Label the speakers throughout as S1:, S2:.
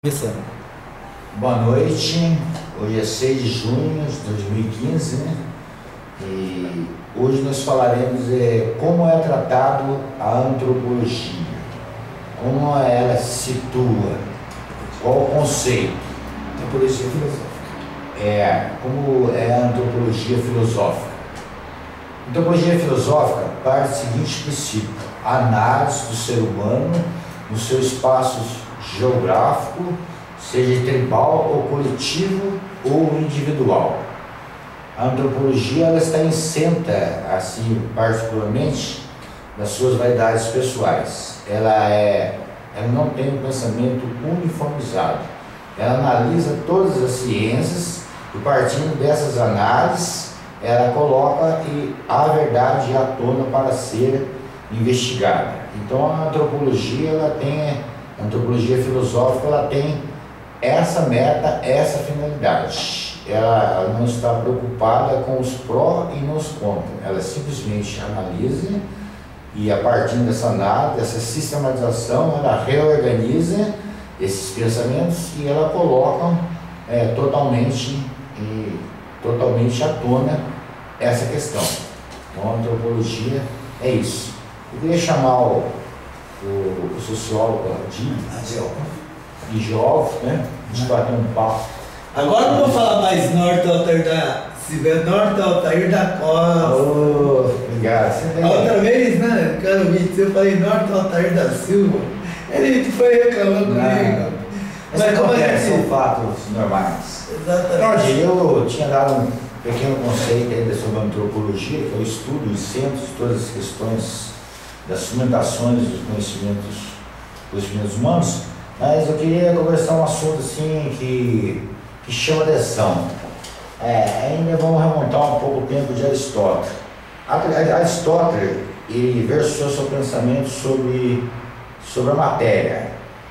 S1: Começando.
S2: Boa noite, hoje é 6 de junho de 2015, né? E hoje nós falaremos como é tratado a antropologia, como ela se situa, qual o conceito.
S1: Antropologia filosófica.
S2: Como é a antropologia filosófica. A antropologia filosófica parte do seguinte princípio: a análise do ser humano no seu espaço geográfico, seja tribal ou coletivo ou individual. A antropologia ela está isenta, assim, particularmente, das suas vaidades pessoais. Ela não tem um pensamento uniformizado. Ela analisa todas as ciências e, partindo dessas análises, ela coloca a verdade à tona para ser investigada. Então, a antropologia filosófica, ela tem essa meta, essa finalidade. Ela não está preocupada com os pró e nos contra. Ela simplesmente analisa e, a partir dessa análise, dessa sistematização, ela reorganiza esses pensamentos e ela coloca totalmente à tona essa questão. Então, a antropologia é isso. Eu queria chamar o sociólogo e geógrafo, né? A gente bater um papo.
S1: Agora não vou falar mais Norte Altair da Costa.
S2: Obrigado.
S1: A outra vez, né? Quero ver, eu falei Norte Altair da Silva. Ele foi reclamando comigo.
S2: Mas como são fatos normais.
S1: Exatamente.
S2: Eu tinha dado um pequeno conceito ainda sobre a antropologia, que é o estudo e centro de todas as questões das fundamentações dos conhecimentos humanos, mas eu queria conversar um assunto assim que chama atenção. Ainda vamos remontar um pouco o tempo de Aristóteles. Aristóteles, ele versou seu pensamento sobre a matéria,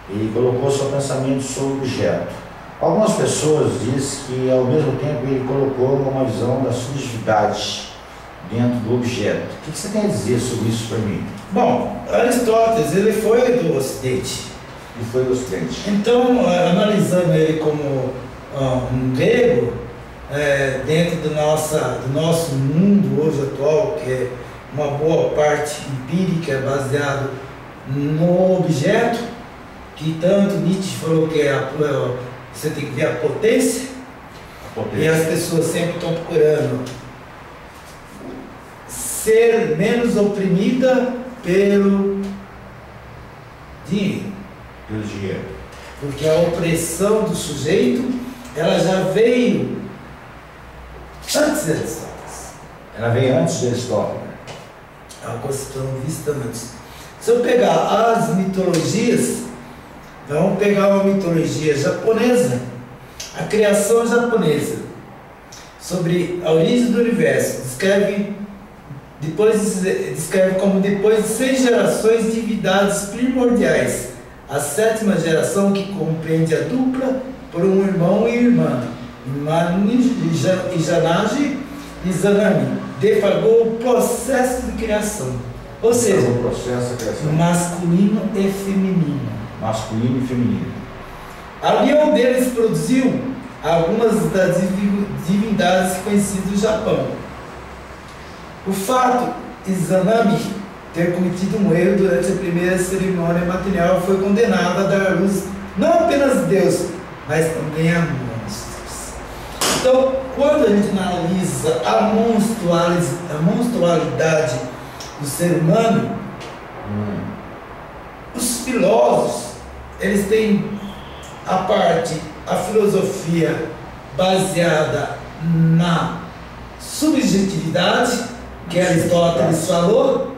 S2: ele colocou seu pensamento sobre o objeto. Algumas pessoas dizem que, ao mesmo tempo, ele colocou uma visão da subjetividade dentro do objeto. O que você tem a dizer sobre isso para mim?
S1: Bom, Aristóteles, ele foi do Ocidente.
S2: Então,
S1: analisando ele como um grego, dentro do nosso mundo hoje atual, que é uma boa parte empírica, baseado no objeto, que tanto Nietzsche falou que você tem que ver a potência, e as pessoas sempre estão procurando ser menos oprimida pelo dinheiro. Porque a opressão do sujeito, ela já veio antes de Aristóteles.
S2: Ela veio antes de Aristóteles.
S1: É uma coisa que estão vista antes. Se eu pegar as mitologias, vamos pegar uma mitologia japonesa, a criação japonesa, sobre a origem do universo, descreve como depois de 6 gerações de divindades primordiais, a 7ª geração, que compreende a dupla por um irmão e irmã, Manu e Janagi e Zanami, deflagrou o processo de criação, ou seja, masculino e feminino. A união deles produziu algumas das divindades conhecidas do Japão. O fato de Zanami ter cometido um erro durante a primeira cerimônia matrimonial foi condenado a dar à luz não apenas Deus, mas também a monstros. Então, quando a gente analisa a monstrualidade do ser humano, os filósofos, eles têm a filosofia baseada na subjetividade, que Aristóteles falou,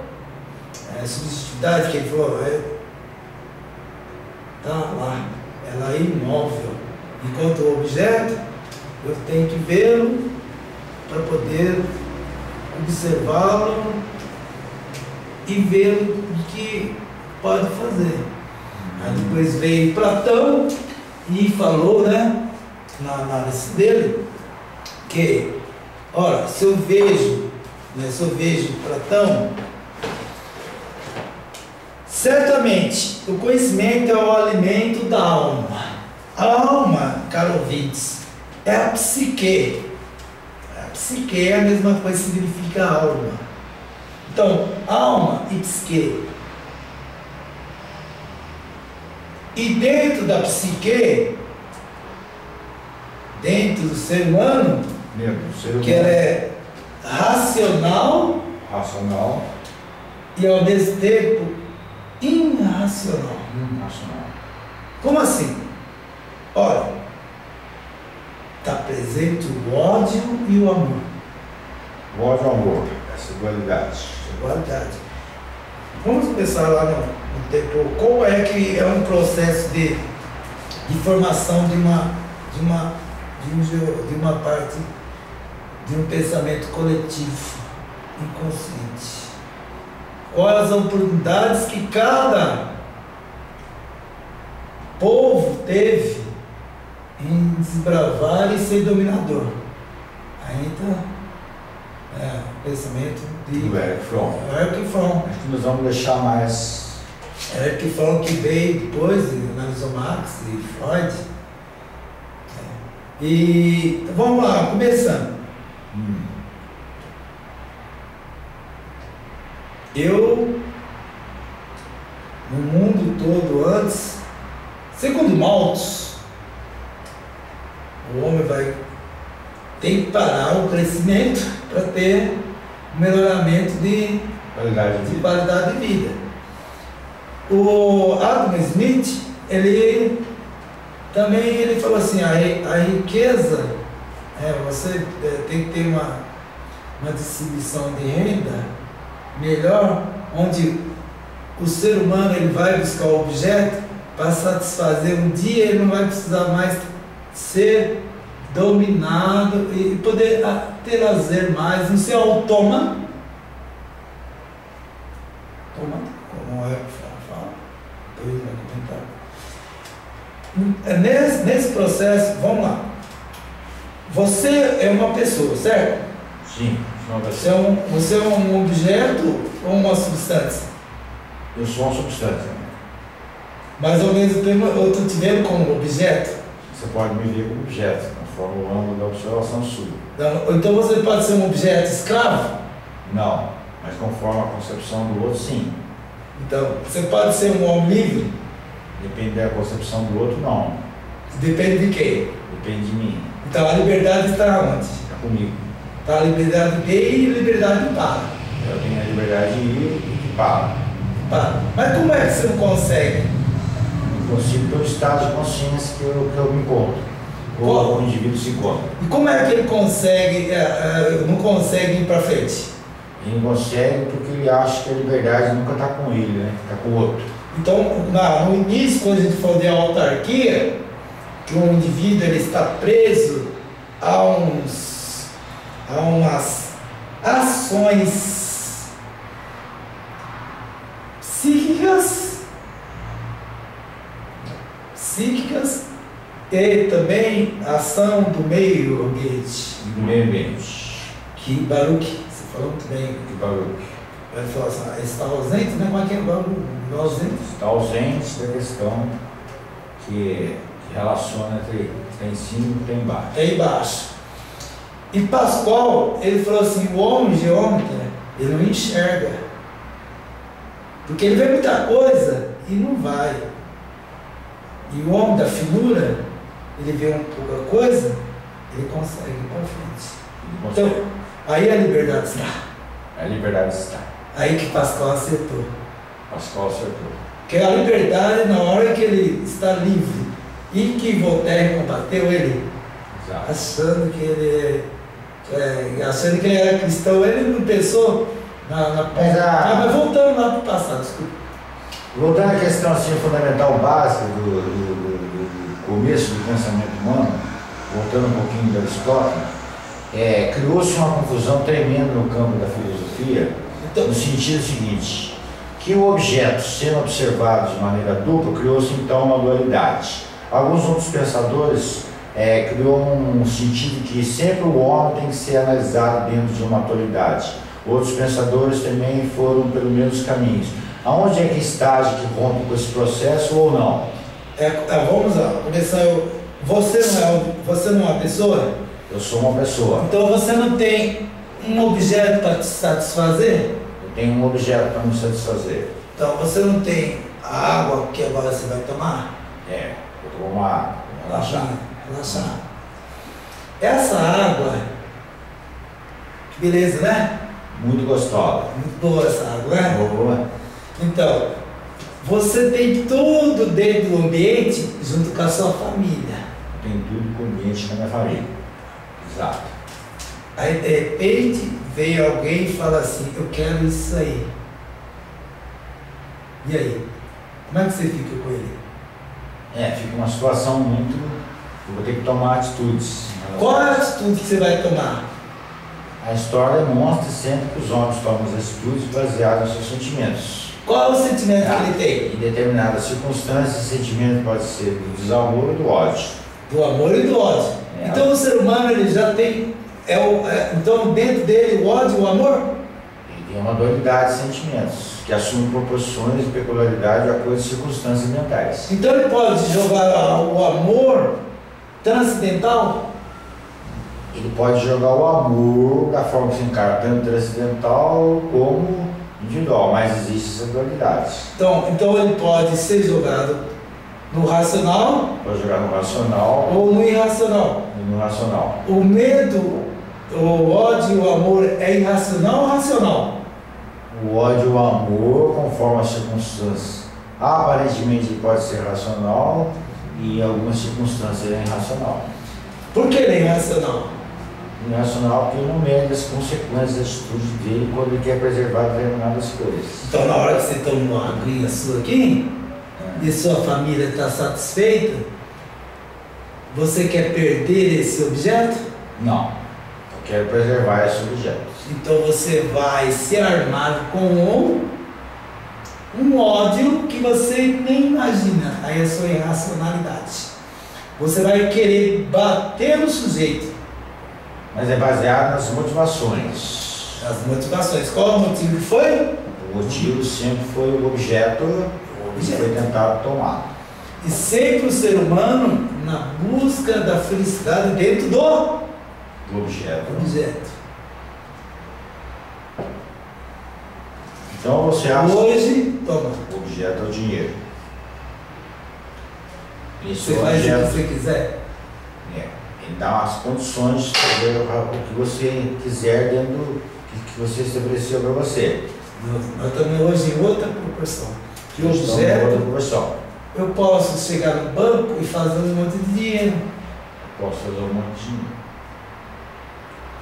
S1: subjetividade que ele falou, está lá, ela é imóvel, enquanto o objeto, eu tenho que vê-lo para poder observá-lo e ver o que pode fazer. Aí depois veio Platão e falou, na análise dele, que, ora, se eu vejo Platão, certamente o conhecimento é o alimento da alma. caro ouvintes, é a psique. A psique é a mesma coisa que significa alma. Então, alma e psique. E dentro da psique, dentro do ser humano, que ela é racional e ao mesmo tempo irracional. Como assim? Olha, está presente o ódio e o amor.
S2: O ódio e o amor, essa dualidade.
S1: Vamos começar lá no tempo. Como é que é um processo de formação de uma parte de um pensamento coletivo inconsciente? Quais as oportunidades que cada povo teve em desbravar e ser dominador? Aí entra o pensamento de
S2: Eric Fromm.
S1: Acho
S2: que nós vamos deixar mais.
S1: Eric Fromm, que veio depois, analisou Marx e Freud. E vamos lá, começando. Eu, no mundo todo antes, segundo Malthus, o homem tem que parar o crescimento para ter um melhoramento de qualidade de vida. O Adam Smith, ele falou assim, a riqueza, você tem que ter uma distribuição de renda melhor, onde o ser humano ele vai buscar o objeto para satisfazer um dia, ele não vai precisar mais ser dominado e poder ter lazer mais, não ser autômato, como é que fala, depois vai comentar. Nesse processo, vamos lá, você é uma pessoa, certo?
S2: Sim,
S1: você é um objeto ou uma substância?
S2: Eu sou uma substância.
S1: Mas ao mesmo tempo eu estou te vendo como objeto?
S2: Você pode me ver como objeto, conforme o ângulo da observação sua.
S1: Então você pode ser um objeto escravo?
S2: Não, mas conforme a concepção do outro, sim.
S1: Então, você pode ser um homem livre?
S2: Depende da concepção do outro, não.
S1: Depende de quem?
S2: Depende de mim.
S1: Então a liberdade está onde?
S2: Está comigo.
S1: Está a liberdade de ir e a liberdade de para.
S2: Eu tenho a liberdade de ir e de para.
S1: Mas como é que você não consegue?
S2: Eu consigo pelo estado de consciência que eu me encontro. Ou o indivíduo se encontra.
S1: E como é que ele consegue, não consegue ir para frente?
S2: Ele não consegue porque ele acha que a liberdade nunca está com ele, né? Está com o outro.
S1: Então, no início, quando a gente falou de autarquia, que um indivíduo ele está preso a umas ações psíquicas e também a ação do meio ambiente.
S2: Do meio ambiente.
S1: Que Baruch, você falou muito bem.
S2: Que Baruch.
S1: Ele falou assim, está ausente, né? Como é que é? Ausente?
S2: Está ausente da questão que relaciona entre tem em cima e tem embaixo.
S1: É embaixo. E Pascoal, ele falou assim, o homem geômetra, ele não enxerga. Porque ele vê muita coisa e não vai. E o homem da finura, ele vê uma pouca coisa, ele consegue ir para frente. Então, aí a liberdade está.
S2: A liberdade está.
S1: Aí que Pascoal acertou.
S2: Pascoal acertou.
S1: Que a liberdade, na hora que ele está livre, e que Voltaire combateu ele,
S2: exato,
S1: achando que ele era cristão, ele não pensou mas voltando lá para o passado, desculpa.
S2: Voltando à questão assim, fundamental básica do começo do pensamento humano, voltando um pouquinho de Aristóteles, criou-se uma confusão tremenda no campo da filosofia, então, no sentido seguinte, que o objeto sendo observado de maneira dupla, criou-se então uma dualidade. Alguns outros pensadores criou um sentido que sempre o homem tem que ser analisado dentro de uma atualidade. Outros pensadores também foram pelo mesmos caminhos. Aonde é que está que rompe com esse processo ou não?
S1: Vamos lá, começar você não é uma pessoa?
S2: Eu sou uma pessoa.
S1: Então você não tem um objeto para te satisfazer?
S2: Eu tenho um objeto para me satisfazer.
S1: Então você não tem a água que agora você vai tomar?
S2: É, eu tomo uma água, relaxar.
S1: Relaxar. Essa água, que beleza, né?
S2: Muito gostosa.
S1: Muito boa essa água, né?
S2: Boa.
S1: Então, você tem tudo dentro do ambiente junto com a sua família.
S2: Eu tenho tudo com o ambiente com a minha família. Exato.
S1: Aí de repente veio alguém e fala assim, eu quero isso aí. E aí? Como é que você fica com ele?
S2: Fica uma situação muito... Eu vou ter que tomar atitudes.
S1: Qual é a atitude que você vai tomar?
S2: A história demonstra sempre que os homens tomam as atitudes baseadas nos seus sentimentos.
S1: Qual é o sentimento que ele tem?
S2: Em determinadas circunstâncias, esse sentimento pode ser do desamor ou do ódio.
S1: Do amor e do ódio. Então o ser humano ele já tem... então dentro dele o ódio e o amor?
S2: Ele tem uma dualidade de sentimentos, que assume proporções e peculiaridade de acordo com as circunstâncias ambientais.
S1: Então ele pode jogar o amor transcendental?
S2: Ele pode jogar o amor da forma que se encara, tanto transcendental como individual, mas existe essa dualidade.
S1: Então ele pode ser jogado no racional?
S2: Pode jogar no racional
S1: ou no irracional?
S2: No racional.
S1: O medo, o ódio e o amor é irracional ou racional?
S2: O ódio e o amor, conforme as circunstâncias, aparentemente ele pode ser racional e em algumas circunstâncias ele é irracional.
S1: Por que ele é irracional?
S2: Irracional porque ele não mede as consequências da atitude dele quando ele quer preservar determinadas coisas.
S1: Então na hora que você toma uma aguinha sua aqui, e sua família está satisfeita, você quer perder esse objeto?
S2: Não, eu quero preservar esse objeto.
S1: Então você vai se armar com um ódio que você nem imagina. Aí é a sua irracionalidade. Você vai querer bater no sujeito.
S2: Mas é baseado nas motivações.
S1: As motivações. Qual o motivo que foi?
S2: O motivo sempre foi o objeto que foi tentado tomar.
S1: E sempre o ser humano na busca da felicidade dentro do
S2: objeto. Então você acha
S1: hoje, toma.
S2: O objeto é o dinheiro.
S1: Você faz o que você quiser.
S2: Ele dá as condições de fazer o que você quiser dentro do que você estabeleceu para você.
S1: Nós também hoje em outra proporção. Que objeto, eu posso chegar no banco e fazer um monte de dinheiro.
S2: Posso fazer um monte de dinheiro.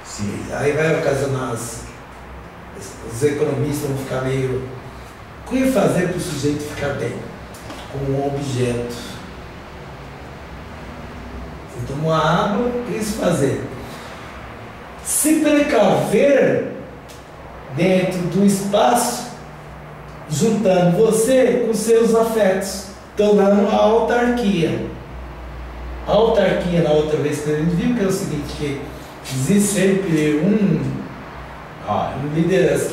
S1: Sim, aí vai ocasionar os economistas vão ficar meio... O que fazer para o sujeito ficar bem? Com um objeto. Você tomou a água, o que isso fazer? Se precaver dentro do espaço, juntando você com seus afetos, tornando a autarquia. A autarquia, na outra vez que a gente viu, que é o seguinte, que existe sempre uma liderança.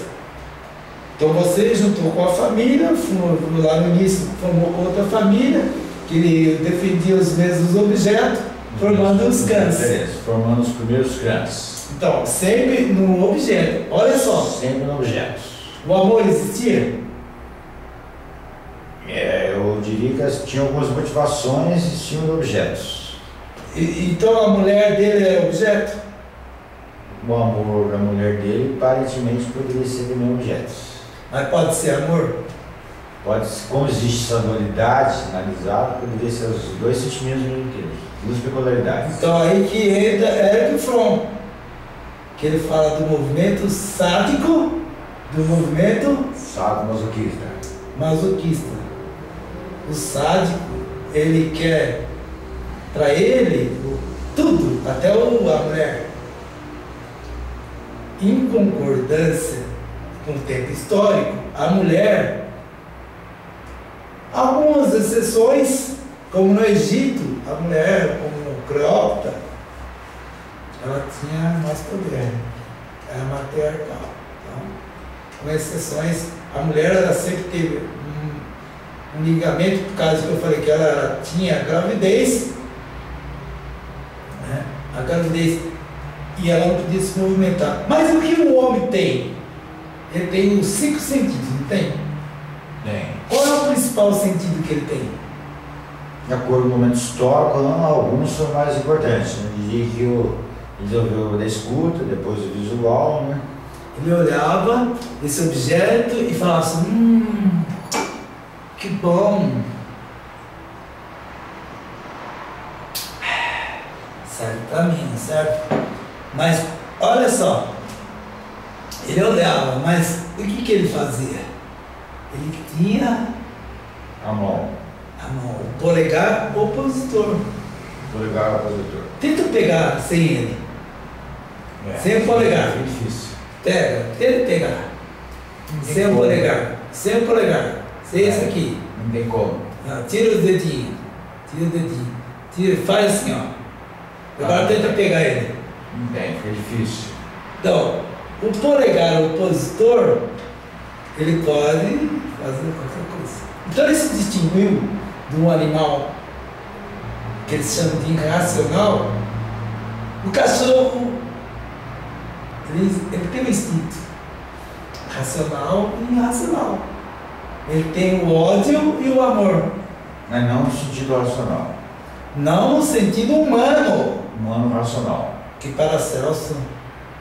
S1: Então você juntou com a família, lá no início formou com outra família, que defendia os mesmos objetos, formando os clãs.
S2: Formando os primeiros clãs.
S1: Então, sempre no objeto. Olha só.
S2: Sempre no objeto.
S1: O amor existia?
S2: Eu diria que tinha algumas motivações e tinham objetos.
S1: Então a mulher dele é objeto?
S2: O amor da mulher dele aparentemente poderia ser também objeto.
S1: Mas pode ser amor?
S2: Pode, como existe essa dualidade analisada, poderia ser os dois sentimentos inteiros, duas peculiaridades.
S1: Então aí que entra Erich Fromm, que ele fala do movimento sádico, do movimento masoquista. O sádico, ele quer para ele tudo, até a mulher, em concordância com o tempo histórico. A mulher, algumas exceções, como no Egito, a mulher, como Cleópatra, ela tinha mais poder, era matriarcal. Então, com exceções, a mulher ela sempre teve um ligamento, por causa que eu falei que ela tinha gravidez, gravidez e ela não podia se movimentar. Mas o que o homem tem? Ele tem os 5 sentidos, não tem?
S2: Tem.
S1: Qual é o principal sentido que ele tem?
S2: De acordo com o momento histórico, alguns são mais importantes. Né? Diria que ele desenvolveu o da escuta, depois o visual, né?
S1: Ele olhava esse objeto e falava assim, que bom. Serve para mim, certo? Mas, olha só, ele olhava, mas o que ele fazia? Ele tinha
S2: A mão.
S1: o polegar opositor.
S2: Polegar opositor.
S1: Tenta pegar sem ele. Sem o polegar.
S2: É difícil.
S1: Tenta pegar. Sem o polegar. Sem o polegar. Sem esse aqui.
S2: Não tem como.
S1: Não, tira os dedinhos. Tira o dedinho. Tira, faz assim, ó. Agora tenta pegar ele.
S2: Não tem, fica difícil.
S1: Então, o polegar opositor, ele pode fazer qualquer coisa. Então ele se distinguiu de um animal que eles chamam de irracional. O cachorro, ele tem um instinto racional e irracional. Ele tem o ódio e o amor.
S2: Mas não no sentido racional.
S1: Não no sentido humano,
S2: Humano racional.
S1: que Paracelso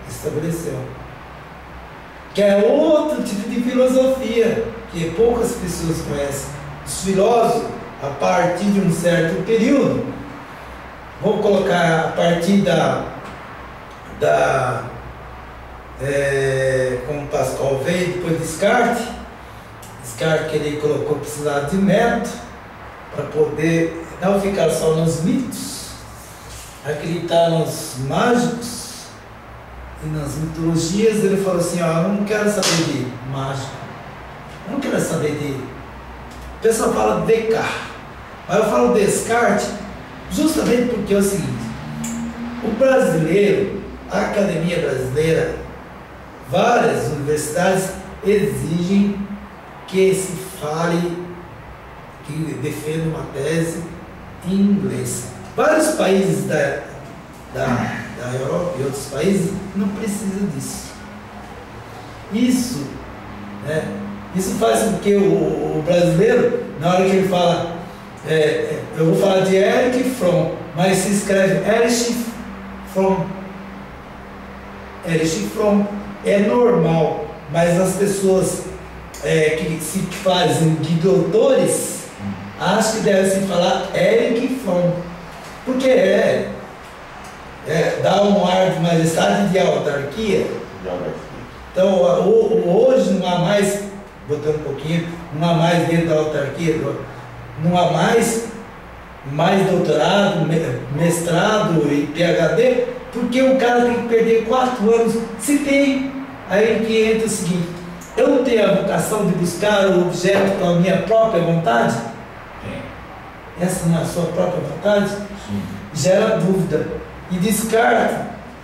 S1: estabeleceu. Que é outro tipo de filosofia que poucas pessoas conhecem. Os filósofos, a partir de um certo período, vou colocar a partir como Pascal veio, depois Descartes que ele colocou precisar de método para poder não ficar só nos mitos, acreditar nos mágicos e nas mitologias. Ele falou assim, ó, eu não quero saber de mágica, eu não quero saber de... O pessoal fala de Descartes, mas eu falo Descartes justamente porque é o seguinte, o brasileiro, a academia brasileira, várias universidades exigem que se fale, que defenda uma tese em inglês. Vários países da Europa e outros países não precisam disso. Isso faz com que o brasileiro, na hora que ele fala, eu vou falar de Erich Fromm, mas se escreve Erich Fromm. Erich Fromm é normal, mas as pessoas que se fazem de doutores acham que deve se falar Erich Fromm, porque dá um ar de majestade, de autarquia. Então hoje não há mais, botando um pouquinho, não há mais dentro da autarquia, não há mais doutorado, mestrado e PhD, porque o cara tem que perder 4 anos. Se tem, aí que entra o seguinte, eu não tenho a vocação de buscar o objeto com a minha própria vontade? Essa não é a sua própria vontade?
S2: Sim.
S1: Gera dúvida. E Descartes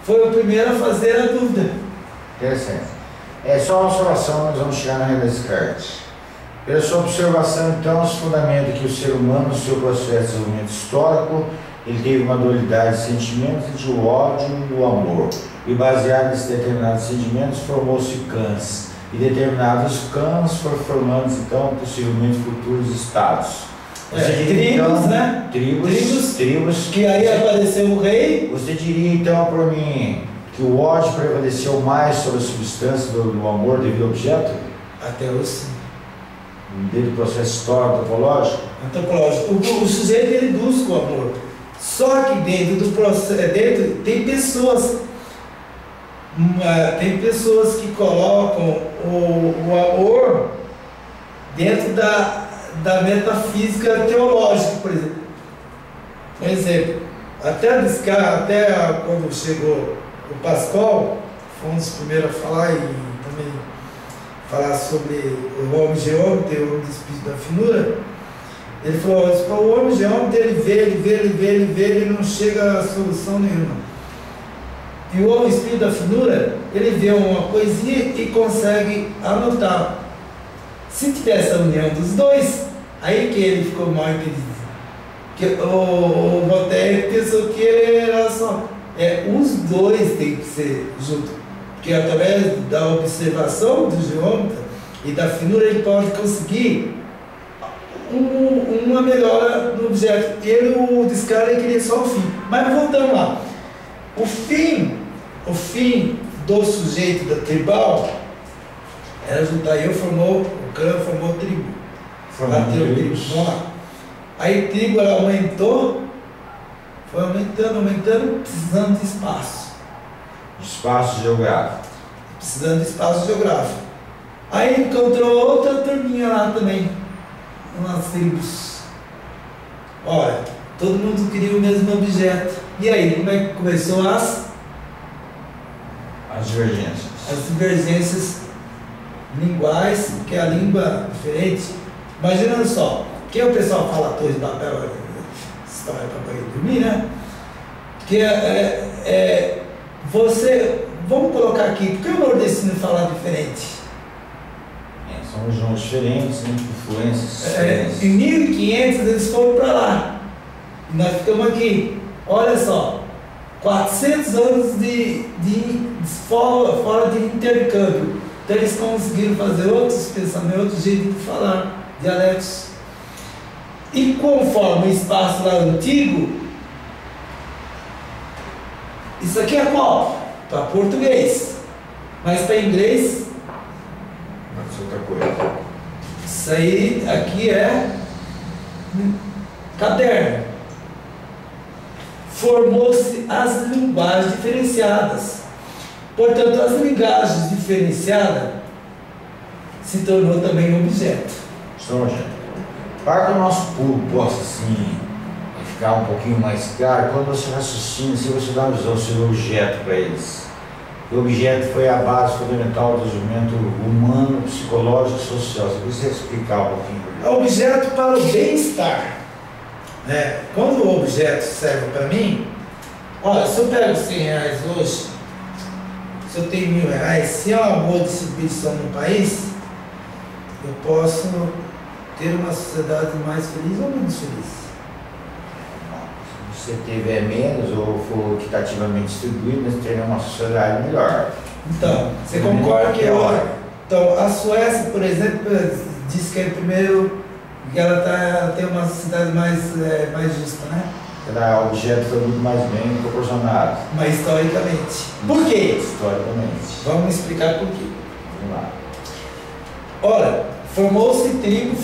S1: foi o primeiro a fazer a dúvida.
S2: Interessante. É só uma observação, nós vamos chegar na René Descartes. Pela sua observação, então, se fundamenta que o ser humano, no seu processo de desenvolvimento histórico, ele teve uma dualidade de sentimentos entre o ódio e o amor. E baseado nesses determinados sentimentos, formou-se cães. E determinados cães foram formando, então, possivelmente futuros estados.
S1: Tribos,
S2: então,
S1: né?
S2: Tribos.
S1: Que aí apareceu o rei.
S2: Você diria, então, para mim, que o ódio prevaleceu mais sobre a substância do amor devido ao objeto?
S1: Até hoje sim.
S2: Dentro do processo histórico, antropológico?
S1: Antropológico. O sujeito ele busca o amor. Só que dentro do processo, tem pessoas que colocam o amor dentro da metafísica teológica, por exemplo. Por exemplo, até Descartes, até quando chegou o Pascal, foi um dos primeiros a falar e também falar sobre o homem geômetra, o homem do espírito da finura. Ele falou, o homem geômetra, ele vê, ele não chega a solução nenhuma. E o homem espírito da finura, ele vê uma coisinha e consegue anotar. Se tivesse a união dos dois, aí que ele ficou mal entendido. Que o Voltaire pensou que era só Os dois têm que ser juntos, porque através da observação do geômetra e da finura ele pode conseguir uma melhora no objeto. O Descartes queria só o fim. Mas voltando lá, o fim do sujeito da tribal era juntar o clã formou tribo. Bateu tribo. Vamos lá. Aí tribo ela aumentou, foi aumentando, precisando de espaço.
S2: Espaço geográfico.
S1: Precisando de espaço geográfico. Aí encontrou outra turminha lá também, umas tribos. Olha, todo mundo queria o mesmo objeto. E aí, como é que começou as
S2: divergências?
S1: As divergências linguais, porque a língua é diferente. Imaginando só, que o pessoal fala Torre de Babel, história para dormir, né? Que vamos colocar aqui, por que o nordestino fala diferente?
S2: São regiões diferentes, né? Influências diferentes.
S1: Em 1500 eles foram para lá. E nós ficamos aqui. Olha só, 400 anos fora de intercâmbio. Então eles conseguiram fazer outros pensamentos, outro jeito de falar, dialetos. E conforme o espaço lá antigo, isso aqui é qual? Para português. Mas para inglês,
S2: pode ser outra coisa.
S1: isso aí aqui é caderno. Formou-se as linguagens diferenciadas. Portanto, as linguagens diferenciadas se tornou também um objeto.
S2: Então, gente, para que o nosso público possa assim ficar um pouquinho mais claro, quando você raciocina, se você dá uma visão sobre o objeto para eles. O objeto foi a base fundamental do desenvolvimento humano, psicológico e social. Você precisa explicar um pouquinho.
S1: É objeto para o bem-estar. Né? Quando o objeto serve para mim, olha, se eu pego 100 reais hoje, se eu tenho 1.000 reais, se é uma boa distribuição no país, eu posso ter uma sociedade mais feliz ou menos feliz.
S2: Se você tiver menos ou for equitativamente distribuído, você terá uma sociedade melhor.
S1: Então, você concorda que então, a Suécia, por exemplo, diz que é primeiro que ela tem uma sociedade mais justa, né?
S2: O objeto foi muito mais bem proporcionado.
S1: Mas historicamente. Por quê?
S2: Historicamente.
S1: Vamos explicar por quê.
S2: Vamos lá.
S1: Olha, formou-se tribo,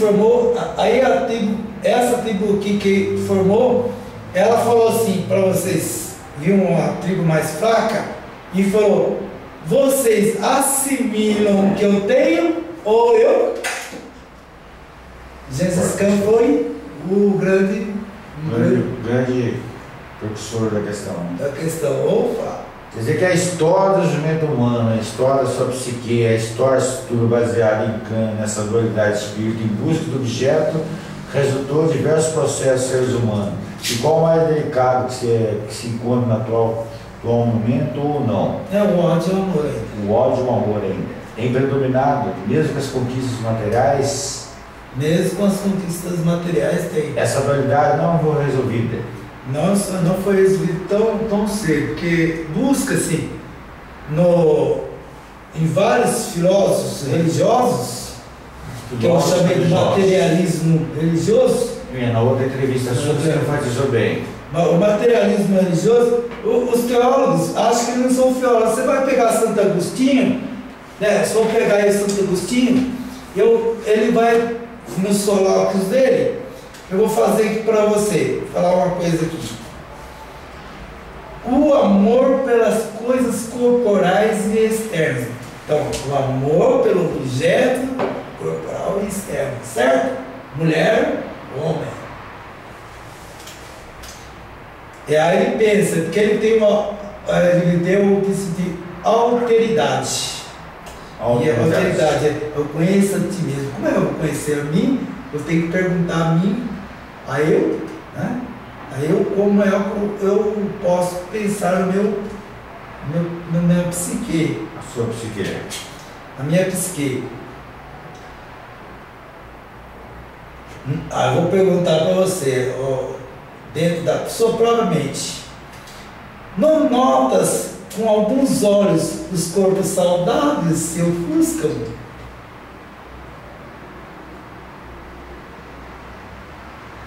S1: aí a tribo, essa tribo que formou, ela falou assim para vocês, viu uma tribo mais fraca, e falou, vocês assimilam o que eu tenho, ou eu? Gengis Khan foi o grande
S2: precursor da questão.
S1: Opa!
S2: Quer dizer que a história do desenvolvimento humano, a história da sua psique, a história tudo baseada em Kant, nessa dualidade de espírito, em busca do objeto, resultou em diversos processos seres humanos. E qual o mais delicado que se encontra no atual momento ou não?
S1: É o ódio e o amor ainda.
S2: O ódio e o amor ainda. Tem predominado, mesmo com as conquistas materiais.
S1: Mesmo com as conquistas materiais tem.
S2: Essa dualidade não foi resolvida.
S1: Não foi resolvido tão cedo, porque busca-se em vários filósofos religiosos, que eu chamei de materialismo religioso.
S2: Na outra entrevista sua você enfatizou bem.
S1: O materialismo religioso, os teólogos acham que não são teólogos. Você vai pegar Santo Agostinho, né? Se for pegar aí Santo Agostinho, ele vai nos solóquios dele. Eu vou fazer aqui para você, falar uma coisa aqui. O amor pelas coisas corporais e externas. Então, o amor pelo objeto corporal e externo, certo? Mulher, homem. E aí ele pensa que ele tem ele deu o princípio de alteridade. E a alteridade é, eu conheço a ti mesmo. Como é que eu vou conhecer a mim? Eu tenho que perguntar a mim, a eu, né? A eu, como é que eu posso pensar na minha psique.
S2: A sua psique.
S1: A minha psique. Eu vou perguntar para você, dentro da sua própria mente, Não notas com alguns olhos os corpos saudáveis se ofuscam?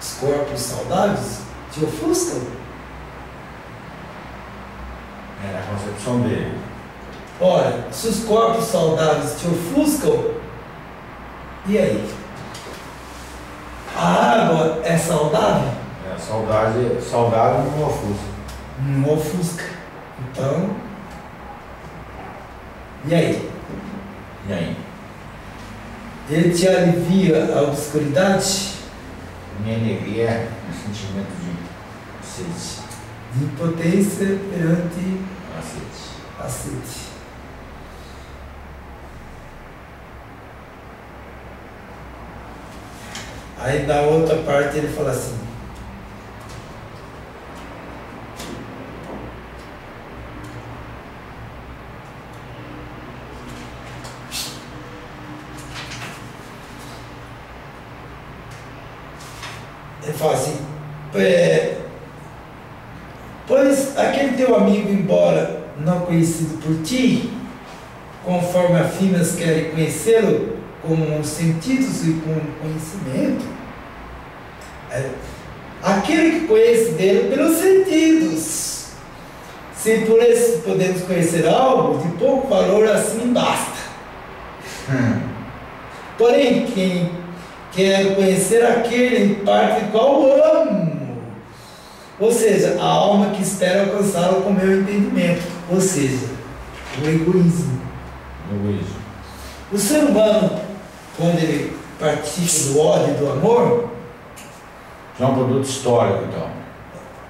S1: Os corpos saudáveis te ofuscam?
S2: É a concepção dele.
S1: Olha, se os corpos saudáveis te ofuscam, e aí? A água é saudável?
S2: É, saudável não ofusca.
S1: Não ofusca. Então, e aí?
S2: E aí?
S1: Ele te alivia a obscuridade?
S2: Minha alegria é um sentimento de sede.
S1: De impotência perante
S2: A
S1: a sede. Aí na outra parte ele fala assim: ele fala assim, pois aquele teu amigo, embora não conhecido por ti, conforme afinas querem conhecê-lo, com os sentidos e com o conhecimento, aquele que conhece dele pelos sentidos. Se por esses podemos conhecer algo de pouco valor, assim basta. Porém, quem quer conhecer aquele em parte qual amo, ou seja, a alma que espera alcançá-lo com o meu entendimento, ou seja, o egoísmo. O ser humano, quando ele participa do ódio e do amor,
S2: é um produto histórico, então.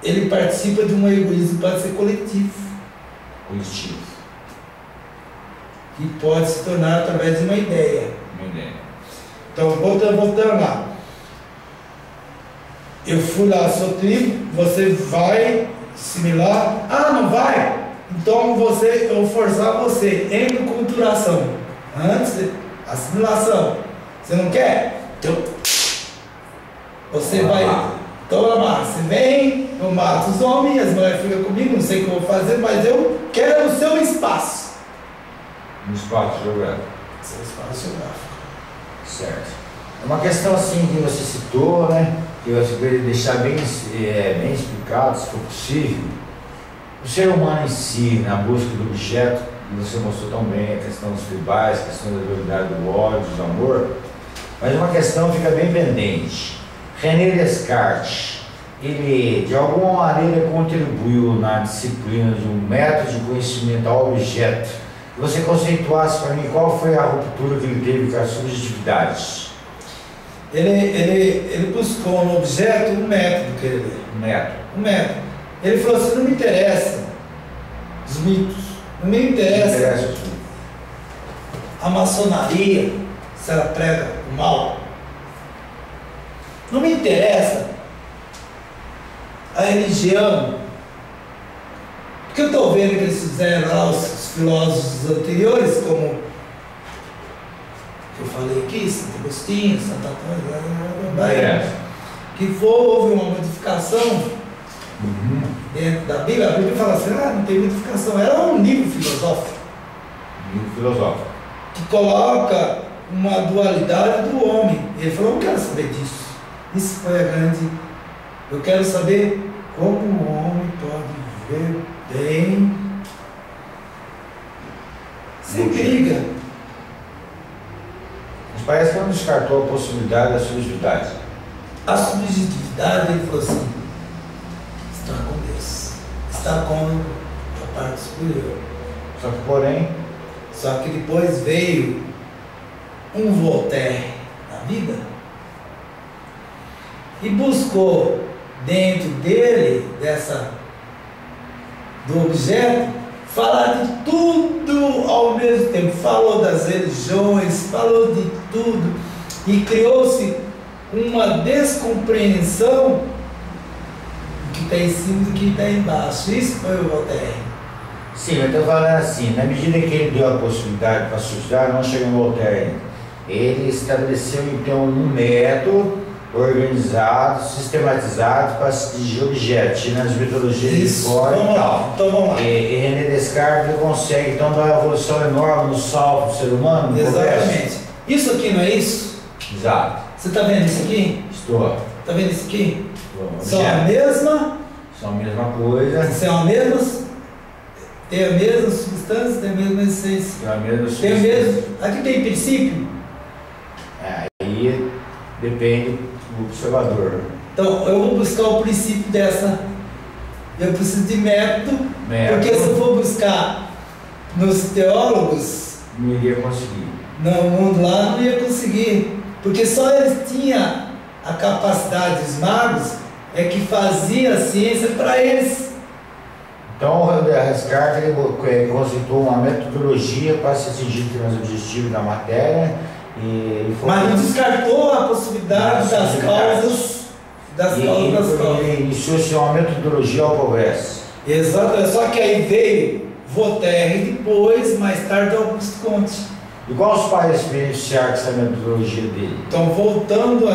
S1: ele participa de um egoísmo que pode ser coletivo, que pode se tornar através de uma ideia. Então, voltando lá. Eu fui lá, sou tribo, você vai assimilar. Ah, não vai? Então eu vou forçar você. Enculturação. Antes, assimilação. Você não quer? Então, você vai. Toma, você vem, eu mato os homens, as mulheres ficam comigo, não sei o que eu vou fazer, mas eu quero o seu espaço.
S2: No espaço geográfico.
S1: Seu espaço geográfico.
S2: Certo. É uma questão assim que você citou, né? Que você poderia deixar bem explicado, se for possível. O ser humano em si, na busca do objeto, você mostrou tão bem a questão dos tribais, a questão da dualidade do ódio, do amor, mas uma questão fica bem pendente. René Descartes, ele de alguma maneira contribuiu na disciplina de um método de conhecimento ao objeto. Que você conceituasse para mim qual foi a ruptura que ele teve com as subjetividades.
S1: Ele buscou no objeto um método que ele
S2: Um método.
S1: Ele falou assim: não me interessa os mitos, não me interessa a maçonaria, se ela prega o mal, não me interessa a religião, porque eu estou vendo que eles fizeram lá os filósofos anteriores, como eu falei aqui, Santo Agostinho, Santo Antônio, que houve uma modificação dentro da Bíblia. A Bíblia fala assim: não tem modificação, era um livro filosófico. Que coloca uma dualidade do homem. Ele falou: eu não quero saber disso. Isso foi a grande. Eu quero saber como o homem pode viver bem, sem briga.
S2: Mas parece que não descartou a possibilidade da subjetividade.
S1: A subjetividade, ele falou assim: está com Deus, está com a parte superior. Só que depois veio um Voltaire na vida e buscou dentro dele, do objeto, falar de tudo ao mesmo tempo. Falou das religiões, falou de tudo, e criou-se uma descompreensão do que está em cima e do que está embaixo. Isso foi o Voltaire.
S2: Sim, eu estou falando assim, na medida que ele deu a possibilidade para a sociedade, não chegou no Voltaire. Ele estabeleceu então um método organizado, sistematizado para se dirigir objetos, tirando as metodologias de fora e tal.
S1: Então vamos lá.
S2: E René Descartes ele consegue então dar uma evolução enorme no salto do ser humano. No
S1: Exatamente.
S2: progresso.
S1: Isso aqui não é isso?
S2: Exato.
S1: Você está vendo isso aqui?
S2: Estou.
S1: Está vendo isso aqui?
S2: Estou.
S1: São a mesma.
S2: São a mesma coisa.
S1: São a mesma. Tem a mesma substância, tem a mesma essência.
S2: Tem a mesma
S1: Tem o mesmo. Aqui tem princípio.
S2: Aí depende do observador.
S1: Então eu vou buscar o princípio dessa. Eu preciso de método. Porque se eu for buscar nos teólogos,
S2: não iria conseguir.
S1: No mundo lá não ia conseguir. Porque só eles tinham a capacidade, os magos, é que fazia a ciência para eles.
S2: Então o Descartes ele constituiu uma metodologia para se atingir os objetivos da matéria.
S1: Mas não descartou a possibilidade das causas.
S2: Ele iniciou-se uma metodologia ao progresso.
S1: Exato, só que aí veio Voltaire depois, mais tarde Auguste Comte.
S2: E qual os pais se beneficiaram com essa metodologia dele?
S1: Então voltando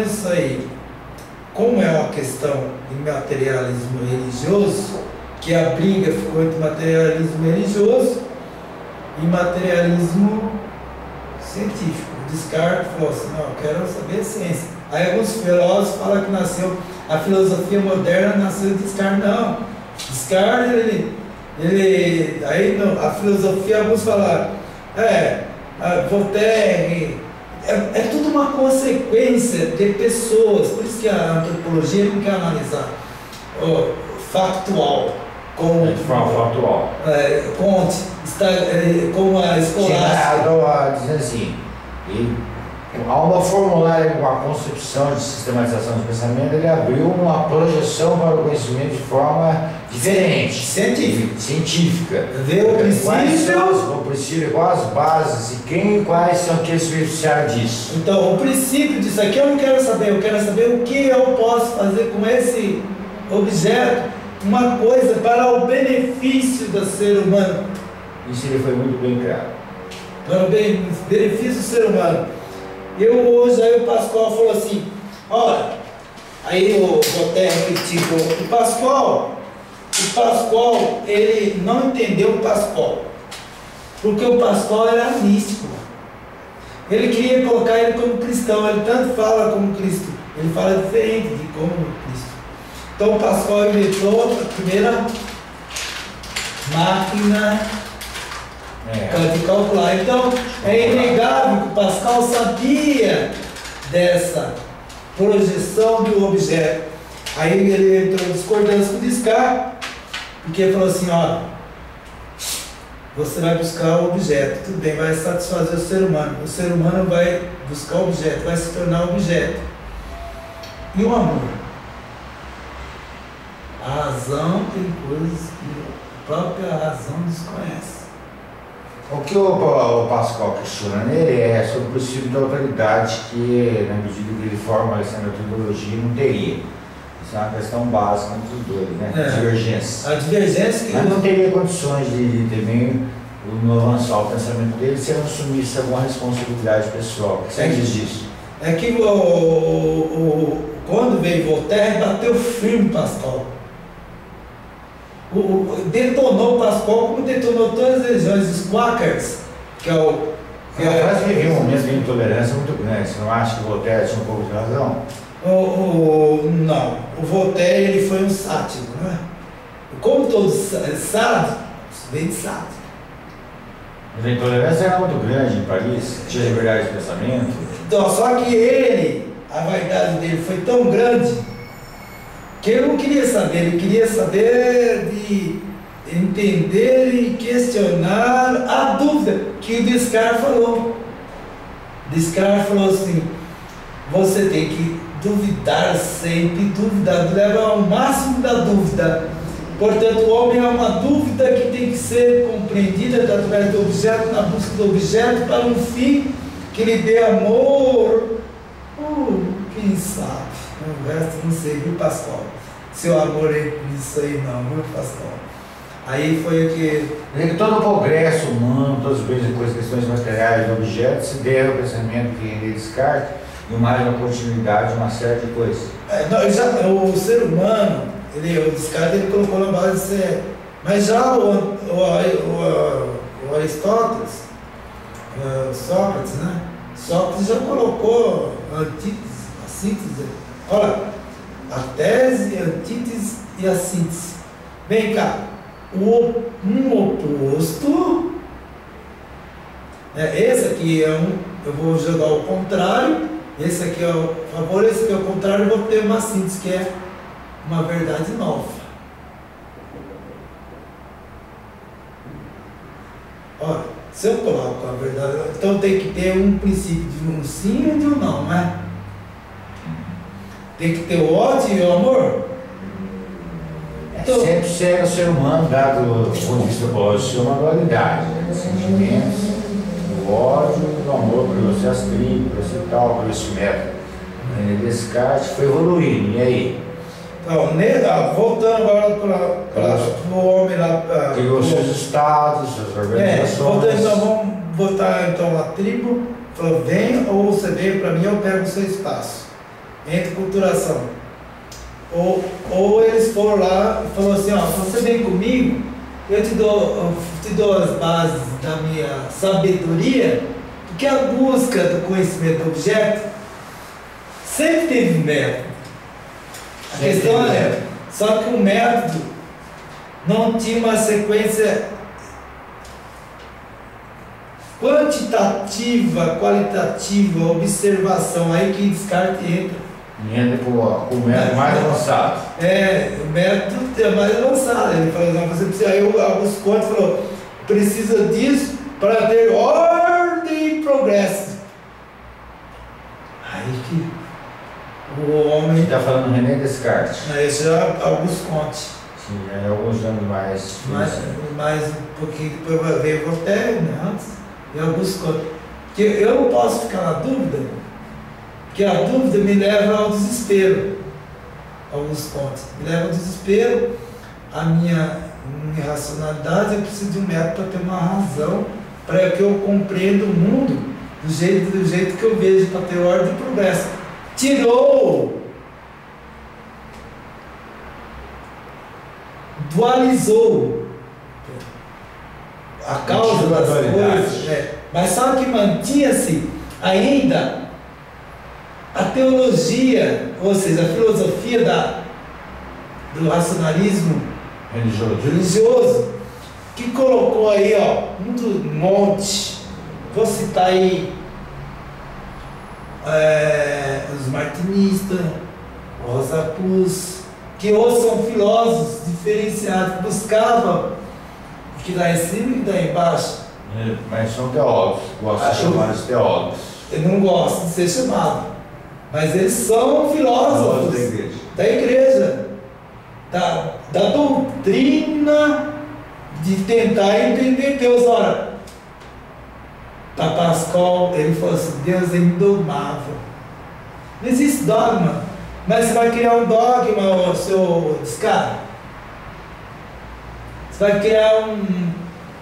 S1: isso aí, como é uma questão de materialismo religioso, que a briga ficou entre materialismo religioso e materialismo científico. Descartes falou assim, não, eu quero saber a ciência. Aí alguns filósofos falam que nasceu, a filosofia moderna nasceu de Descartes. Não, Descartes, aí não, a filosofia, alguns falaram, Voltaire, é tudo uma consequência de pessoas, por isso que a antropologia não quer analisar factual, como
S2: factual.
S1: Comte, como a escolástica.
S2: Dizendo assim, ao formular uma concepção de sistematização do pensamento, ele abriu uma projeção para o conhecimento de forma diferente. Científica.
S1: Vê o
S2: princípio, quais as bases e quais são aqueles que beneficiaram disso.
S1: Então, o princípio disso aqui eu não quero saber, eu quero saber o que eu posso fazer com esse objeto, uma coisa para o benefício do ser humano.
S2: Isso ele foi muito bem claro.
S1: Para o benefício do ser humano. Aí o Pascoal falou assim, olha, aí o Voltaire criticou o Pascoal, ele não entendeu o Pascoal, porque o Pascoal era místico, ele queria colocar ele como cristão, ele tanto fala como Cristo, ele fala diferente de como Cristo. Então o Pascoal inventou a primeira máquina de calcular. Então é inegável que o Pascal sabia dessa projeção do objeto. Aí ele entrou em discordância com o Descartes, porque ele falou assim, ó, você vai buscar o objeto, tudo bem, vai satisfazer o ser humano vai buscar o objeto, vai se tornar objeto. E o amor? A razão tem coisas que a própria razão desconhece.
S2: O que o Pascal questiona nele é sobre o princípio da autoridade que, na medida que ele forma essa metodologia, não teria. Isso é uma questão básica entre os dois, né? Divergência.
S1: A divergência que...
S2: Mas não teria condições de também não avançar o pensamento dele se ele não assumisse alguma responsabilidade pessoal. O que você diz disso?
S1: É que quando veio Voltaire, bateu firme Pascal. Detonou o Pascal como detonou todas as religiões dos Quakers, que é o...
S2: A França vivia um momento de intolerância muito grande. Você não acha que Voltaire tinha um pouco de razão?
S1: Não. O Voltaire ele foi um sátiro, não é? Como todos sádios, bem de sádico.
S2: Mas a intolerância era muito grande em Paris, tinha liberdade de pensamento.
S1: Então, só que a vaidade dele foi tão grande que ele não queria saber, ele queria saber de entender e questionar a dúvida que o Descartes falou. Descartes falou assim, você tem que duvidar sempre, duvidar, leva ao máximo da dúvida. Portanto, o homem é uma dúvida que tem que ser compreendida através do objeto, na busca do objeto, para um fim que lhe dê amor. Quem sabe? O resto não sei, viu, Pascal? Seu amor é isso aí não, viu, Pascal? Aí foi o que...
S2: Todo o progresso humano, todas as coisas, questões materiais do objeto, se deve ao pensamento que René Descartes, e mais uma continuidade, uma série de coisas.
S1: O ser humano, o Descartes ele colocou na base de ser. Mas já o Aristóteles, Sócrates, né? Sócrates já colocou a antítese, a síntese. Olha, a tese, a antítese e a síntese. Vem cá, um oposto, esse aqui é eu vou jogar o contrário, esse aqui é o favor, esse aqui é o contrário, eu vou ter uma síntese que é uma verdade nova. Olha, se eu coloco a verdade, então tem que ter um princípio de um sim e de um não, né? Tem que ter o ódio e o amor.
S2: Então, sempre segue o ser humano, dado o ponto de vista biológico, uma dualidade, né? Sentimentos, o ódio e o amor pelo processo clínico, pelo esse tal, pelo esse método. Descartes foi evoluindo, e aí?
S1: Então, voltando agora para o homem lá.
S2: Criou seus estados, suas organizações.
S1: Voltando, então, vamos botar então a tribo, falou, venha ou você veio para mim, eu pego o seu espaço. Entre culturação. Ou eles foram lá e falaram assim, ó, você vem comigo, eu te dou as bases da minha sabedoria, porque a busca do conhecimento do objeto sempre teve método. A questão é, só que o método não tinha uma sequência quantitativa, qualitativa, observação, aí que Descartes entra.
S2: Entra com o método mais avançado.
S1: O método é mais avançado. Ele falou, não, você precisa. Aí o Augusto Comte falou, precisa disso para ter ordem e progresso. Aí que o homem.
S2: Está falando René Descartes.
S1: Esse é Augusto Comte.
S2: Sim, é alguns anos mais.
S1: Mais um pouquinho, depois veio Voltaire, né, antes, e Augusto Comte. Porque eu não posso ficar na dúvida. Porque a dúvida me leva ao desespero, Augusto Comte. Me leva ao desespero, a minha irracionalidade, eu preciso de um método para ter uma razão, para que eu compreenda o mundo do jeito que eu vejo, para ter ordem e progresso. Dualizou a causa das coisas, mas só que mantinha-se ainda a teologia, ou seja, a filosofia do racionalismo religioso, que colocou aí, um monte, vou citar aí os martinistas, Rosa Cruz, que hoje são filósofos diferenciados, buscavam o que dá em cima e da embaixo.
S2: Mas são teólogos, gostam de chamar de teólogos.
S1: Eu não gosto de ser chamado. Mas eles são filósofos da igreja, da doutrina de tentar entender Deus. Ora, para Pascal, ele falou assim, Deus é indomável. Não existe dogma, mas você vai criar um dogma, o seu Descartes. Você vai criar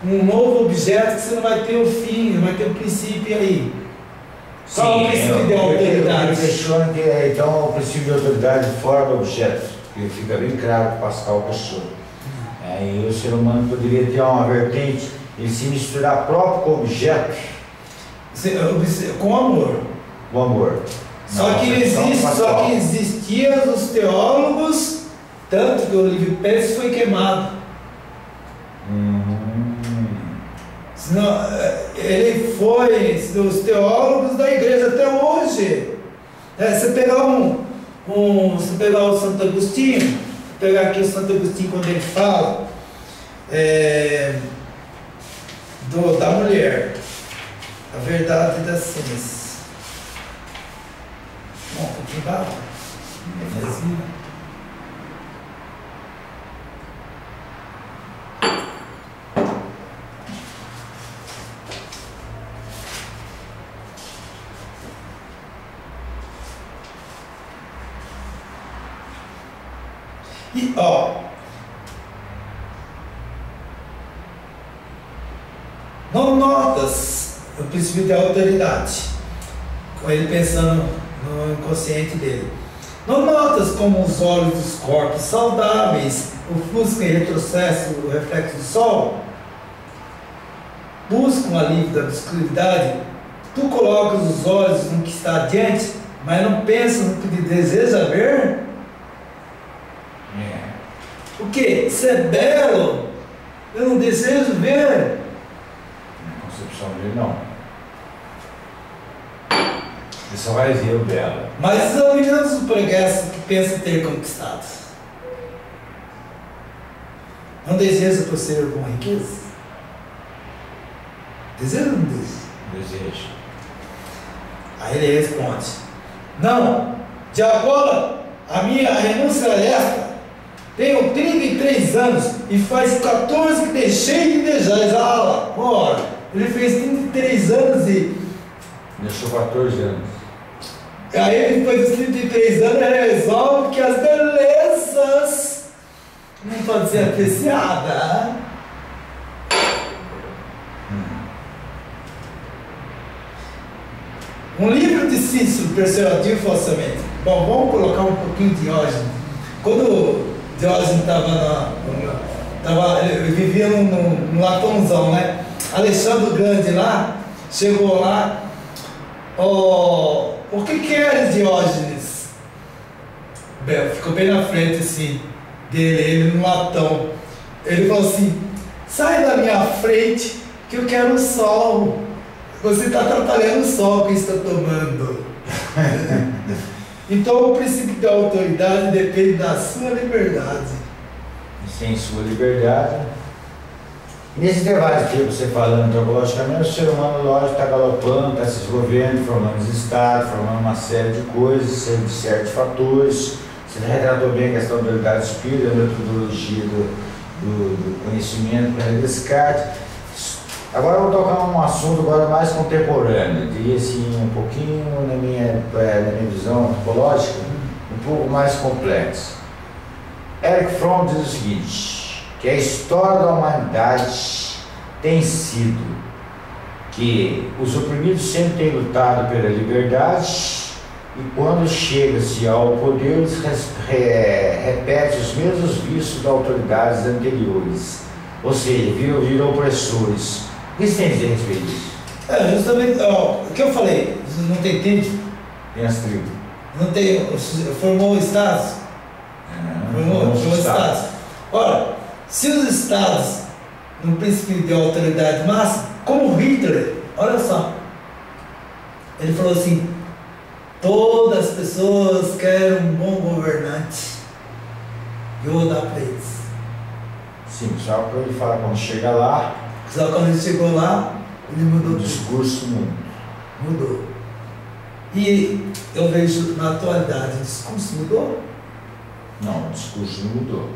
S1: um novo objeto que você não vai ter o fim, não vai ter o princípio aí. Qual o princípio de autoridade?
S2: Eu questiono que é então o princípio de autoridade fora do objeto, que fica bem claro que Pascal questiona. E o ser humano poderia ter uma vertente de se misturar próprio com o objeto.
S1: Com amor.
S2: Com amor.
S1: Só que existiam os teólogos, tanto que o livro Pérez foi queimado. Senão, ele foi os teólogos da igreja até hoje. Você pegar você pegar o Santo Agostinho, pegar aqui o Santo Agostinho quando ele fala da mulher, a verdade da ciência. Bom, aqui embaixo. E não notas o princípio de autoridade, com ele pensando no inconsciente dele. Não notas como os olhos dos corpos saudáveis ofuscam em retrocesso o reflexo do sol? Buscam alívio da obscuridade? Tu colocas os olhos no que está adiante, mas não pensas no que deseja ver? O que? Se é belo, eu não desejo ver.
S2: Na concepção dele, não. Ele só vai ver o belo.
S1: Mas examinamos o progresso que pensa ter conquistado. Não deseja possuir com riqueza? Deseja ou não deseja?
S2: Desejo.
S1: Aí ele responde: não, de agora a minha renúncia é esta. Tenho 33 anos e faz 14 que deixei de desejar essa aula. Ora, ele fez 33 anos e
S2: Deixou 14 anos.
S1: aí depois dos 33 anos ele resolve que as belezas não podem ser apreciadas. Um livro de Cícero persuadiu falsamente. Bom, vamos colocar um pouquinho de Diógenes. Quando Diógenes ele vivia num latãozão, né? Alexandre o Grande lá, chegou lá. O que queres, Diógenes? Ficou bem na frente assim, dele, ele no latão. Ele falou assim: sai da minha frente que eu quero o sol. Você está atrapalhando o sol que está tomando. Então o princípio da autoridade depende da sua liberdade.
S2: E sem sua liberdade. Nesse intervalo que você falando antropologicamente, o ser humano, lógico, está galopando, está se desenvolvendo, formando os estados, formando uma série de coisas, de certos fatores. Você retratou bem a questão da dualidade espírita, da metodologia do conhecimento para Descartes. Agora eu vou tocar um assunto agora mais contemporâneo, diria assim, um pouquinho, na minha visão antropológica, um pouco mais complexo. Erich Fromm diz o seguinte, que a história da humanidade tem sido que os oprimidos sempre têm lutado pela liberdade e quando chega-se ao poder eles repetem os mesmos vícios das autoridades anteriores, ou seja, viram opressores. O que você tem a dizer a respeito disso?
S1: Justamente, o que eu falei, não tem tempo,
S2: Tem as tribos.
S1: não tem, formou estados, formou estados. Ora, se os estados, no princípio de autoridade máxima, como Hitler, olha só, ele falou assim: todas as pessoas querem um bom governante, eu vou dar para eles.
S2: Sim, só para ele falar, quando chega lá,
S1: Só quando ele chegou lá, ele mudou
S2: o discurso muda.
S1: Mudou. E eu vejo na atualidade, o discurso mudou?
S2: Não, o discurso não mudou.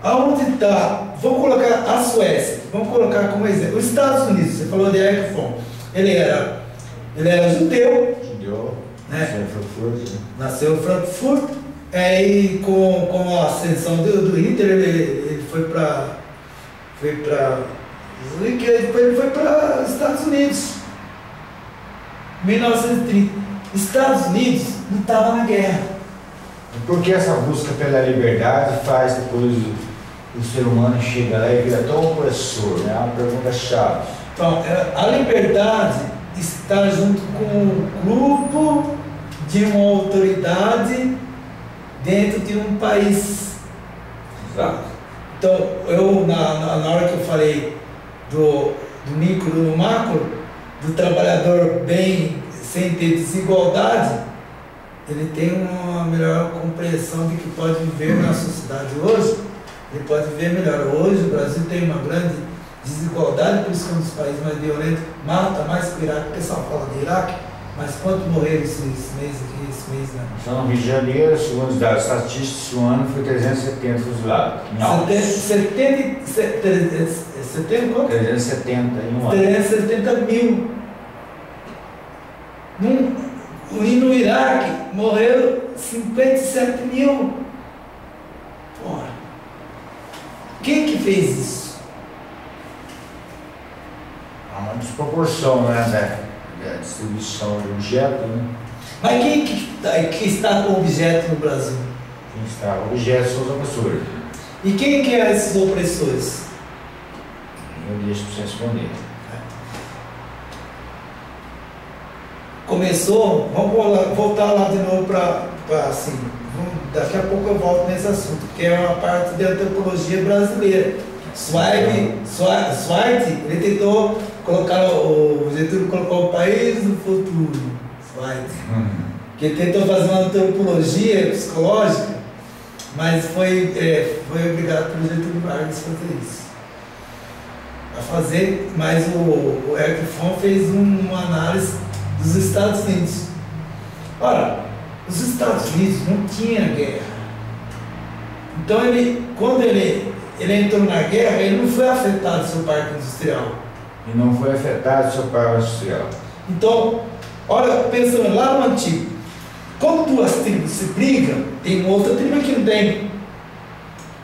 S1: Aonde está? Vamos colocar a Suécia, vamos colocar como exemplo. Os Estados Unidos, você falou de Erich Fromm. Ele era judeu, né? Nasceu em Frankfurt, e com a ascensão do Hitler, ele foi para depois ele foi para os Estados Unidos. 1930. Estados Unidos não estava na guerra.
S2: Por que essa busca pela liberdade faz depois o ser humano chega lá e vira tão opressor? É uma pergunta chave.
S1: Então, a liberdade está junto com o grupo de uma autoridade dentro de um país.
S2: Exato.
S1: Então, eu, na hora que eu falei do micro e do macro, do trabalhador bem, sem ter desigualdade, ele tem uma melhor compreensão de que pode viver na sociedade hoje, ele pode viver melhor. Hoje o Brasil tem uma grande desigualdade, por isso que é um dos países mais violentos, mata mais que o Iraque. O pessoal fala de Iraque, mas quantos morreram esse mês aqui, esse mês, né?
S2: Só no Rio de Janeiro, segundo os dados estatísticos, esse ano foi 370 fuzilados. 370 em um ano.
S1: 370 mil. E no Iraque morreram 57 mil. Porra. Quem que fez isso?
S2: Há uma desproporção, né, da distribuição de objeto, né?
S1: Mas quem que está com o objeto no Brasil?
S2: Quem está com o objeto são os opressores.
S1: E quem que é esses opressores?
S2: Eu deixo para você responder.
S1: Começou, vamos voltar lá de novo para assim, daqui a pouco eu volto nesse assunto, porque é uma parte da antropologia brasileira. Zweig, ele tentou colocar, o Getúlio colocou o país no futuro, Zweig, que ele tentou fazer uma antropologia psicológica, mas foi obrigado pelo Getúlio Vargas a fazer isso. Mas o Erich Fromm fez uma análise dos Estados Unidos. Ora, os Estados Unidos não tinham guerra. Então quando ele entrou na guerra, ele não foi afetado do seu parque industrial.
S2: E não foi afetado do seu parque industrial.
S1: Então, olha, pensando lá no antigo, quando duas tribos se brigam, tem uma outra tribo que não tem.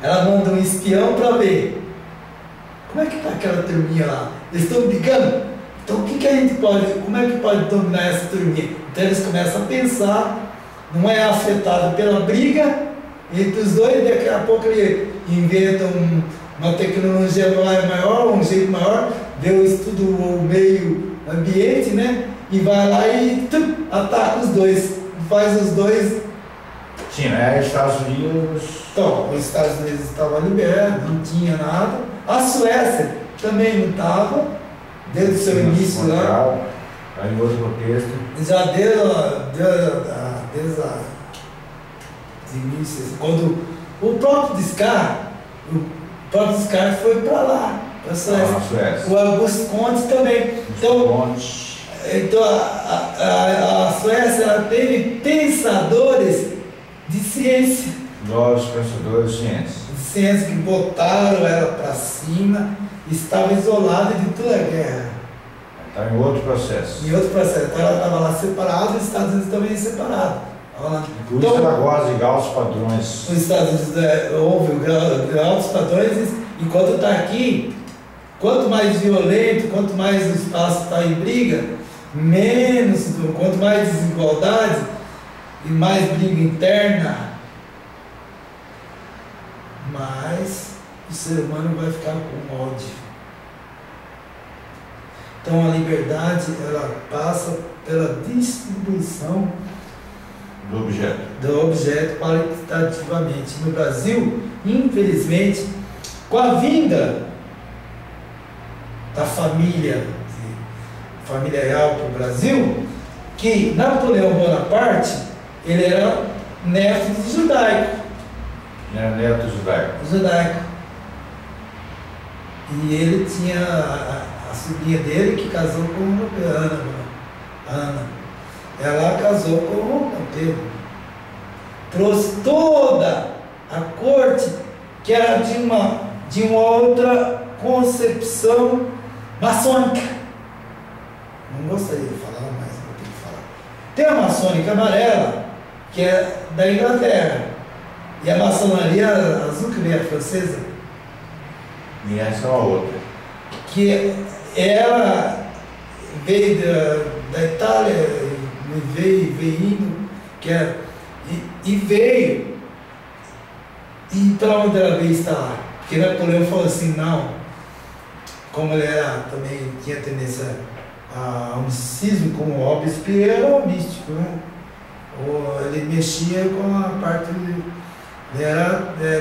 S1: Ela manda um espião para ver como é que está aquela turminha lá. Eles estão brigando. Então como é que pode dominar essa turminha? Então eles começam a pensar, não é afetado pela briga entre os dois, daqui a pouco ele inventa uma tecnologia maior, um jeito maior, vê o estudo, o meio ambiente, né? E vai lá e ataca os dois, faz os dois.
S2: Sim, né? Estados Unidos.
S1: Então, os Estados Unidos estavam libertos, não tinha nada. A Suécia também não estava, desde o seu início lá.
S2: Em outro contexto.
S1: Já desde início, quando o próprio Descartes foi para lá, para a Suécia. O Auguste Comte também. Então a Suécia ela teve pensadores de ciência.
S2: Novos pensadores de ciência.
S1: De ciência que botaram ela para cima, estava isolada de toda a guerra.
S2: Está em outro processo.
S1: Em outro processo. Então ela estava lá separada, os Estados Unidos também separados.
S2: Por isso ela gosta de altos padrões.
S1: Os Estados Unidos houve altos padrões, enquanto está aqui, quanto mais violento, quanto mais o espaço está em briga, quanto mais desigualdade e mais briga interna, mais o ser humano vai ficar com ódio. Então a liberdade ela passa pela distribuição do objeto qualitativamente. No Brasil, infelizmente, com a vinda da família real para o Brasil, que Napoleão Bonaparte, ele era neto de judaico.
S2: Era neto
S1: judaico. E ele tinha a sobrinha dele que casou com Ana. Ela casou com o Pedro. Trouxe toda a corte que era de uma outra concepção maçônica. Não gostaria de falar, mas vou ter que falar. Tem a maçônica amarela, que é da Inglaterra, e a maçonaria azul, que é francesa.
S2: E essa é uma outra.
S1: Que ela veio da Itália, veio, e para onde ela veio estar lá? Porque Napoleão falou assim, não, como ele era, também tinha tendência ao misticismo, como Robespierre era um místico, né? Ele mexia com a parte,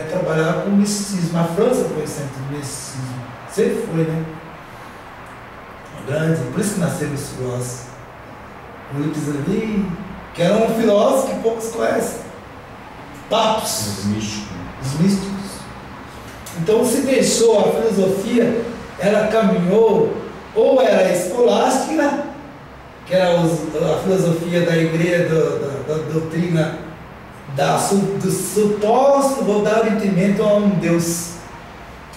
S1: trabalhava com o misticismo. A França foi sempre do misticismo, sempre foi, né? Grande, por isso que nasceram os filósofos. O Lipizani, que era um filósofo que poucos conhecem. Papos. Os místicos. Então se deixou a filosofia, ela caminhou, ou era escolástica, que era a filosofia da igreja, da doutrina do suposto, vou dar o entendimento a um Deus.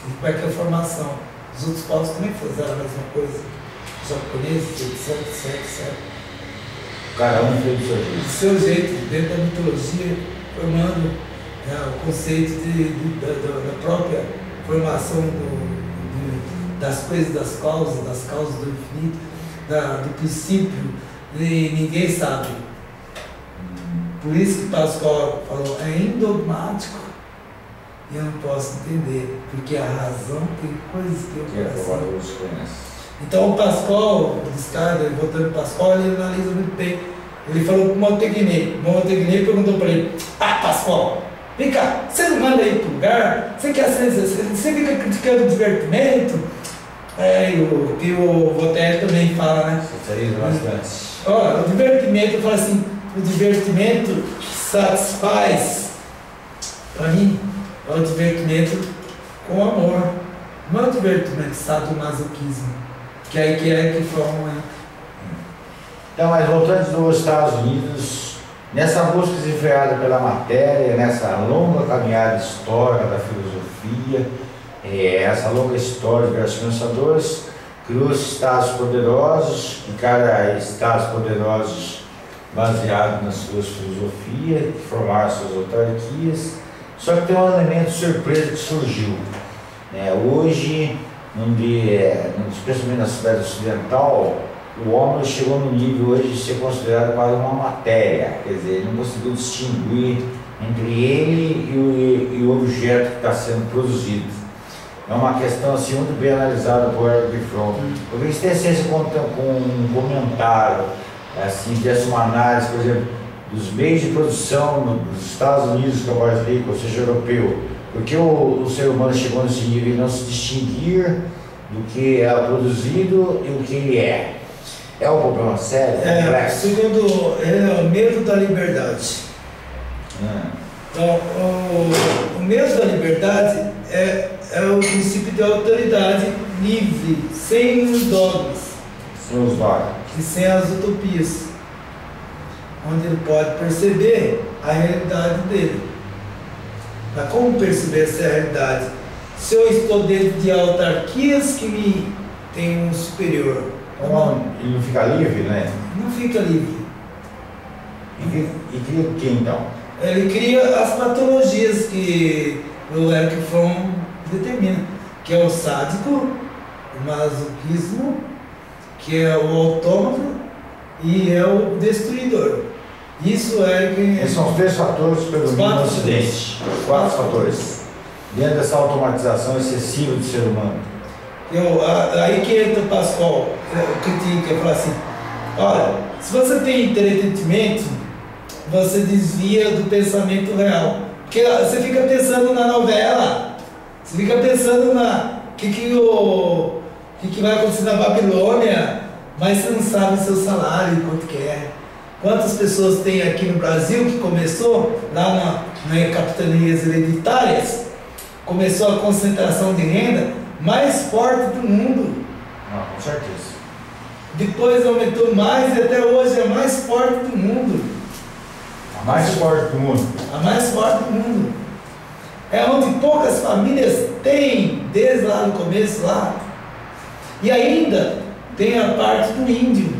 S1: E como é que é a formação? Os outros povos também fizeram a mesma coisa. Os japoneses, etc.
S2: Cada um fez do
S1: seu jeito, dentro da mitologia, formando o conceito da própria formação das coisas, das causas do infinito, do princípio, e ninguém sabe. Por isso que Pascoal falou, é indogmático. E eu não posso entender, porque a razão tem coisas que eu
S2: conheço.
S1: Então o Pascoal, o Descartes, voltando para Pascoal, ele analisa muito bem. Ele falou para o Montaigne. O Montaigne perguntou para ele, Pascoal, vem cá, você não manda ir para o lugar? Você fica criticando o divertimento? E o Voltaire também fala, né? O divertimento, eu falo assim, o divertimento que satisfaz, para mim, é o divertimento com amor. Não é o divertimento sadomasoquismo, que é que forma.
S2: Então, mas voltando dos Estados Unidos, nessa busca desenfreada pela matéria, nessa longa caminhada histórica da filosofia, essa longa história de diversos pensadores, criou-se estados poderosos, e cada estados poderosos baseado nas suas filosofias, que formaram suas autarquias. Só que tem um elemento surpresa que surgiu. Hoje, especialmente na cidade ocidental, o homem chegou no nível hoje de ser considerado quase uma matéria, quer dizer, ele não conseguiu distinguir entre ele e o objeto que está sendo produzido. É uma questão assim, muito bem analisada por Eric Fromm. Eu vi que tem ciência com um comentário, assim, dessa uma análise, por exemplo, dos meios de produção dos Estados Unidos, que é o mais rico, ou seja, europeu. Porque o ser humano chegou nesse nível de não se distinguir do que é produzido e o que ele é. É um problema sério?
S1: Segundo ele, é o medo da liberdade. Então, o medo da liberdade é o princípio de autoridade livre, sem os dogmas.
S2: Sem os dogmas.
S1: E sem as utopias. Onde ele pode perceber a realidade dele. Mas como perceber essa realidade? Se eu estou dentro de autarquias que me têm um superior.
S2: Então, ele não fica livre, né?
S1: Não fica livre.
S2: E cria o que então?
S1: Ele cria as patologias que o Eric Fromm determina, que é o sádico, o masoquismo, que é o autômato e é o destruidor. Isso é que...
S2: Esses são os três fatores que predominam no Ocidente. Os quatro fatores. Dentro dessa automatização excessiva do ser humano.
S1: Aí que entra o Pascoal, critica, fala assim, olha, se você tem entretenimento, você desvia do pensamento real. Porque você fica pensando na novela, você fica pensando na que vai acontecer na Babilônia, mas você não sabe o seu salário, quanto que é. Quantas pessoas tem aqui no Brasil que começou, lá nas capitanias hereditárias, começou a concentração de renda mais forte do mundo.
S2: Com certeza.
S1: Depois aumentou mais e até hoje é a mais forte do mundo.
S2: A mais forte do mundo.
S1: A mais forte do mundo. É onde poucas famílias têm, desde lá no começo lá. E ainda tem a parte do índio.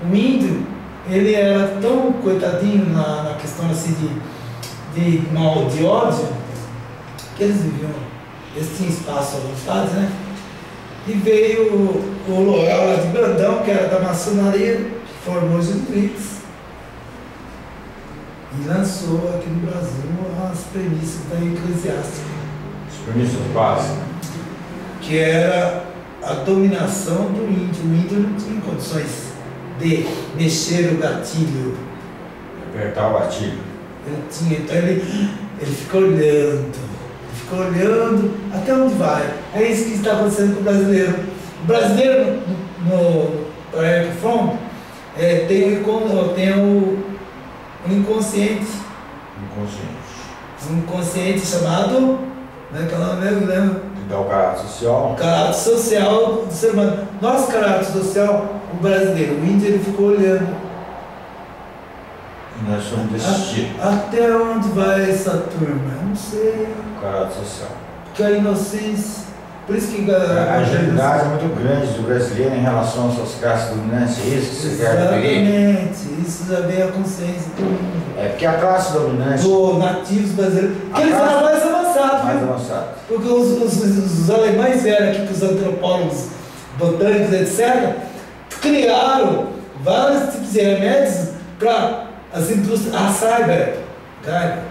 S1: O índio, ele era tão coitadinho na questão assim de mal, de ódio, que eles tinham espaço à vontade, né? E veio o Loyola de Brandão, que era da maçonaria, que formou os jesuítas. E lançou aqui no Brasil as premissas da eclesiástica.
S2: As premissas básicas.
S1: Que era a dominação do índio. O índio não tinha condições de mexer o gatilho.
S2: Apertar o gatilho.
S1: Ele tinha, então ele ficou olhando até onde vai. É isso que está acontecendo com o brasileiro. O brasileiro, no Eric Fromm, tem um inconsciente. Um inconsciente chamado, né, que é o nome mesmo, lembra?
S2: Então, o caráter social.
S1: O caráter social do ser humano. Nosso caráter social, o brasileiro, o índio, ele ficou olhando.
S2: E nós somos desse tipo.
S1: Até onde vai essa turma? Eu não sei.
S2: O caráter social.
S1: Porque a inocência. Por isso que
S2: a agilidade é muito grande do brasileiro em relação às suas classes dominantes. É isso que você quer referir?
S1: Exatamente. Isso já vem a consciência do mundo.
S2: É porque a classe dominante.
S1: Dos nativos brasileiros. Porque eles eram mais avançados.
S2: Mais avançados.
S1: Porque os alemães vieram aqui, que os antropólogos botânicos, etc., criaram vários tipos de remédios para as indústrias, a Cyber,
S2: Sabe?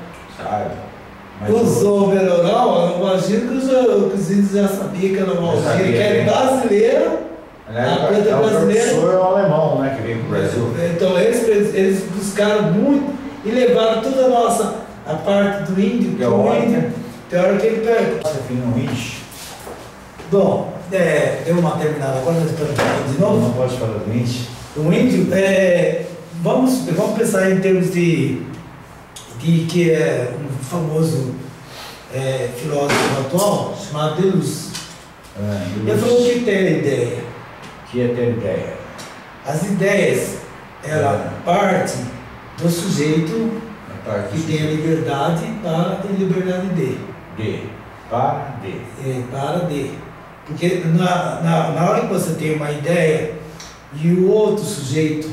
S2: Mas
S1: usou o Melhoral, eu imagino que os índios já sabiam que a Novalgia, que era brasileira, a planta brasileira.
S2: O professor é um alemão, né, que veio para o Brasil.
S1: Então eles buscaram muito e levaram toda a parte do índio, que o índio, tem hora que ele perde.
S2: Você tem um índio?
S1: Bom, deu uma terminada agora, nós estamos falando de novo.
S2: Não pode falar do índio?
S1: O índio, vamos pensar em termos de que é um famoso filósofo atual, chamado Deleuze. Ele falou que tem a ideia.
S2: Que é ter ideia.
S1: As ideias, ela parte do sujeito que tem a liberdade para ter liberdade para de. Porque na hora que você tem uma ideia e o outro sujeito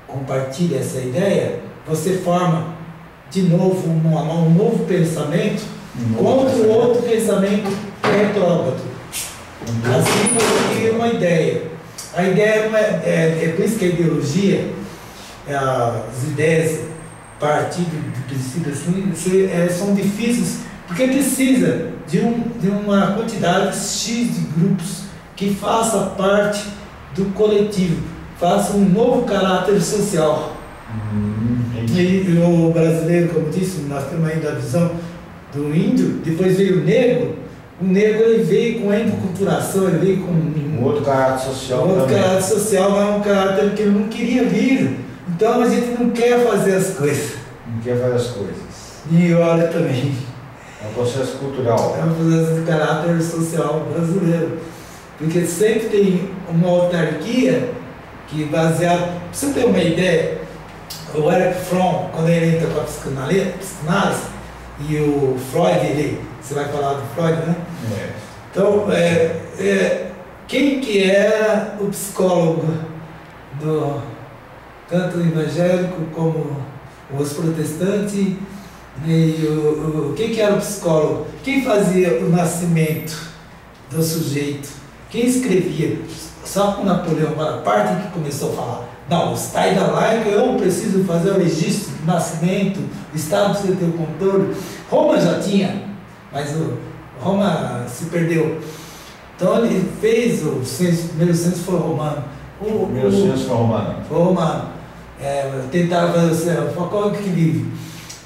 S1: compartilha essa ideia, você forma de novo um novo pensamento contra o outro pensamento retrógrado. Assim você cria uma ideia. A ideia não é por isso que a ideologia, as ideias partindo do princípio assim, são difíceis, porque precisa de uma quantidade X de grupos que faça parte do coletivo, faça um novo caráter social. E o brasileiro, como disse, nós temos ainda a visão do índio, depois veio o negro ele veio com a enculturação, ele veio com
S2: um outro caráter social.
S1: Caráter social, mas um caráter que ele não queria vir. Então a gente não quer fazer as coisas.
S2: Não quer fazer as coisas.
S1: E olha também.
S2: É um processo cultural.
S1: É um processo de caráter social brasileiro. Porque sempre tem uma autarquia que baseada. Pra você ter uma ideia, o Erich Fromm, quando ele entra com a psicanálise, e o Freud, você vai falar do Freud, né? Então, quem que era o psicólogo tanto evangélico como os protestantes? E quem que era o psicólogo? Quem fazia o nascimento do sujeito? Quem escrevia? Só com Napoleão Bonaparte que começou a falar: não, o Estado da laica, eu preciso fazer o registro do nascimento, o Estado precisa ter o controle. Roma já tinha, mas Roma se perdeu. Então ele fez o primeiro censo foi romano.
S2: O primeiro censo foi romano.
S1: Foi romano. Tentaram fazer qual é que vive.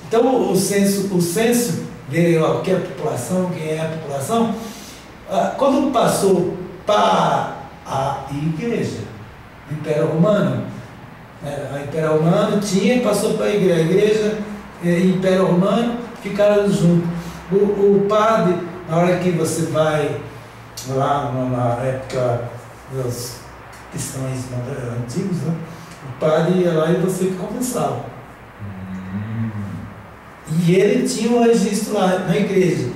S1: Então o censo veio o que é a população, quem é a população. Quando passou para a igreja, o Império Romano, a Império Romano passou para a igreja e Império Romano ficaram juntos. O padre, na hora que você vai lá na época dos cristãos antigos, né? O padre ia lá e você confessava. E ele tinha um registro lá na igreja.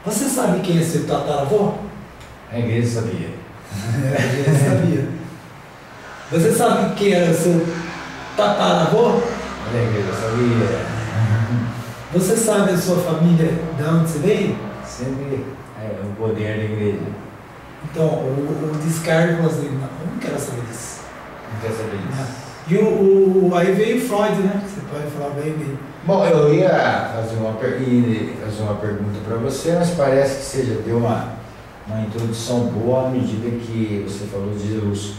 S1: Você sabe quem é seu tataravô?
S2: A igreja sabia.
S1: A igreja sabia. Você sabe quem era seu tataravô?
S2: A igreja sabia.
S1: Você sabe a sua família de onde você veio?
S2: Sempre o poder da igreja.
S1: Então, o descargo falou assim: não quero saber disso.
S2: Não quer saber disso.
S1: E aí veio Freud, né? Você pode falar bem dele.
S2: Bom, eu ia fazer uma pergunta para você, mas parece que você já deu uma introdução boa à medida que você falou de luz.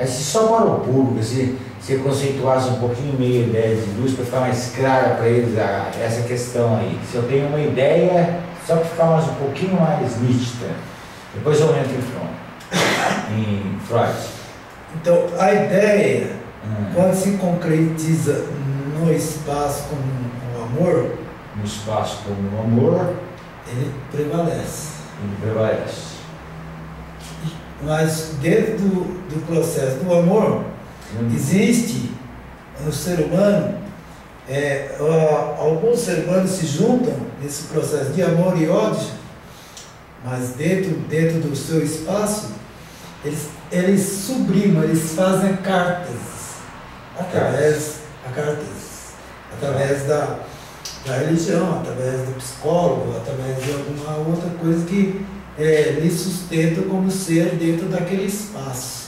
S2: Se só para o público, se você conceituasse um pouquinho meio a ideia de luz para ficar mais clara para eles essa questão aí. Se eu tenho uma ideia, só para ficar mais um pouquinho mais nítida. Depois eu entro em Freud.
S1: Então, a ideia, quando se concretiza no espaço como o amor,
S2: no espaço como o amor,
S1: ele prevalece. Mas dentro do processo do amor, existe no ser humano, alguns seres humanos se juntam nesse processo de amor e ódio, mas dentro do seu espaço, eles sublimam, eles fazem cartas através da religião, através do psicólogo, através de alguma outra coisa que lhe sustenta como ser dentro daquele espaço.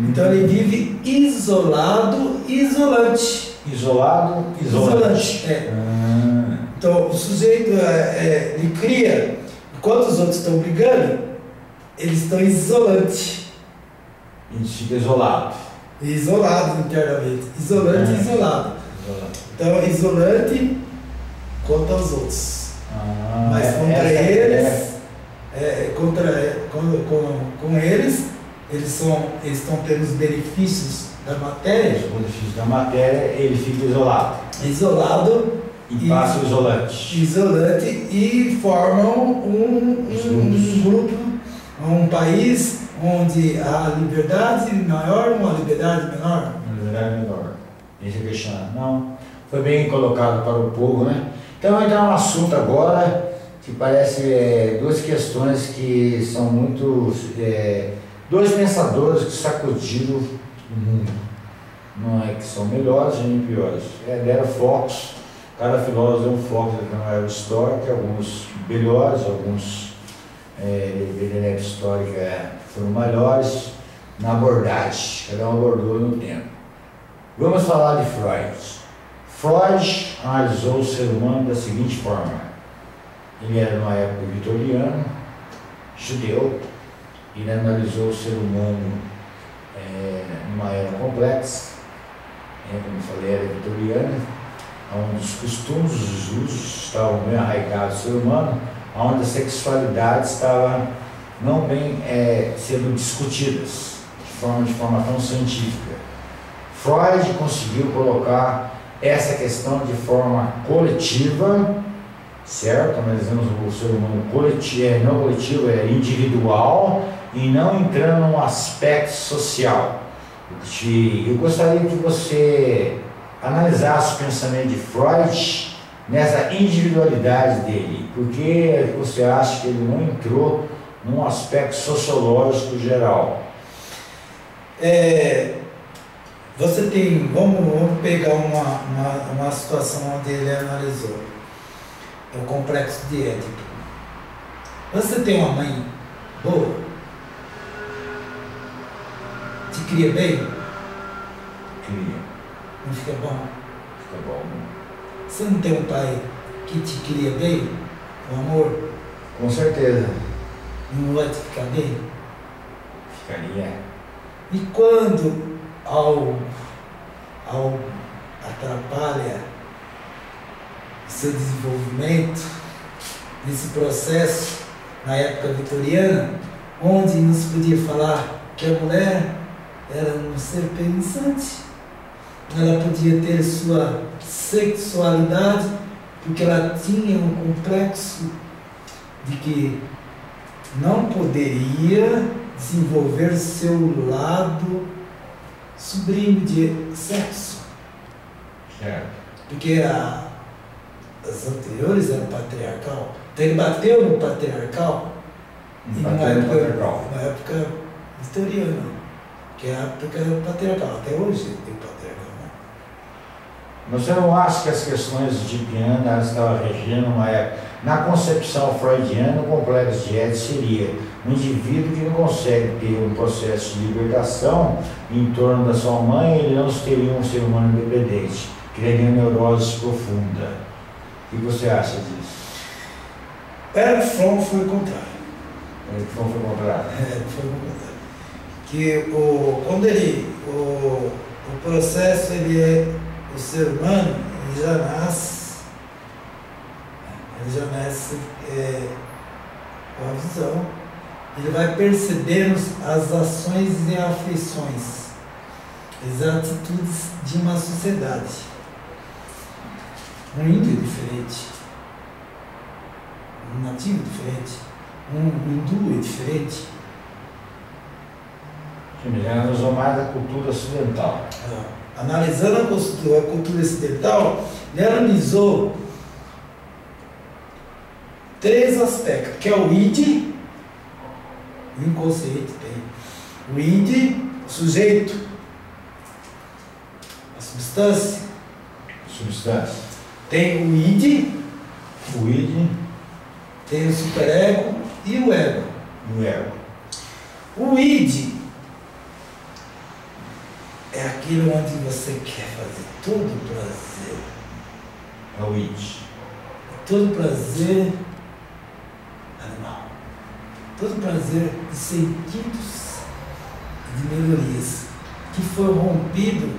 S1: Então ele vive isolado, isolante.
S2: Isolado, isolante.
S1: É. Então, o sujeito ele cria, enquanto os outros estão brigando, eles estão isolantes.
S2: A gente fica isolado.
S1: Isolado internamente. Isolante e isolado. Então, isolante contra os outros. Mas contra eles, com eles, eles estão tendo os benefícios da matéria.
S2: Os benefícios da matéria, ele fica isolado.
S1: Isolado.
S2: E passa o isolante.
S1: Isolante e formam um grupo, um país onde há liberdade maior, uma liberdade menor.
S2: Uma liberdade menor. Deixa eu questionar. Não. Foi bem colocado para o povo, né? Então vai entrar um assunto agora que parece duas questões que são muito. Dois pensadores que sacudiram o mundo. Não é que são melhores nem piores. Deram focos. Cada filósofo deu um foco na era histórica, alguns melhores, alguns da histórica foram melhores na abordagem. Cada um abordou no tempo. Vamos falar de Freud. Freud analisou o ser humano da seguinte forma. Ele era numa época vitoriana, judeu. Ele analisou o ser humano numa era complexa, como eu falei, era vitoriana, onde os costumes, os usos estavam bem arraigados do ser humano, onde a sexualidade estava não bem sendo discutidas de forma tão científica. Freud conseguiu colocar essa questão de forma coletiva, certo? Analisamos o ser humano coletivo, não coletivo, individual, e não entrando num aspecto social. Eu gostaria que você analisasse o pensamento de Freud nessa individualidade dele. Por que você acha que ele não entrou num aspecto sociológico geral?
S1: Você tem, vamos pegar uma situação onde ele analisou o complexo de Édipo. Você tem uma mãe boa? Te cria bem?
S2: Cria.
S1: Não fica bom?
S2: Fica bom.
S1: Você não tem um pai que te cria bem? Com amor?
S2: Com certeza.
S1: Não vai te ficar bem?
S2: Ficaria.
S1: E quando ao atrapalha o seu desenvolvimento, nesse processo, na época vitoriana, onde não se podia falar que a mulher era um ser pensante, ela podia ter sua sexualidade, porque ela tinha um complexo de que não poderia desenvolver seu lado sublime de sexo.
S2: Certo.
S1: Porque as anteriores eram patriarcal. Então ele bateu no patriarcal numa época vitoriana, que é a época patriarcal. Até hoje tem patriarcal. Né?
S2: Você não acha que as questões de Diana estavam regendo uma época? Na concepção freudiana, o complexo de Édipo seria um indivíduo que não consegue ter um processo de libertação em torno da sua mãe, ele não teria um ser humano independente, criaria neurose profunda. O que você acha disso?
S1: Eric Fromm foi o contrário.
S2: Eric Fromm foi o contrário?
S1: Foi o contrário. Que o processo, o ser humano, ele já nasce com a visão, ele vai percebendo as ações e afeições, as atitudes de uma sociedade. Um índio é diferente, um nativo é diferente, um hindu é diferente.
S2: Ele analisou mais a cultura ocidental.
S1: Analisando a cultura ocidental, ele analisou 3 aspectos, que é o id, o inconsciente tem. O id, o sujeito, a substância. Tem o id, tem o superego e o ego. O id é aquele aquilo onde você quer fazer todo prazer.
S2: É o id.
S1: Todo prazer animal. Todo prazer de sentidos e de melhorias que foi rompido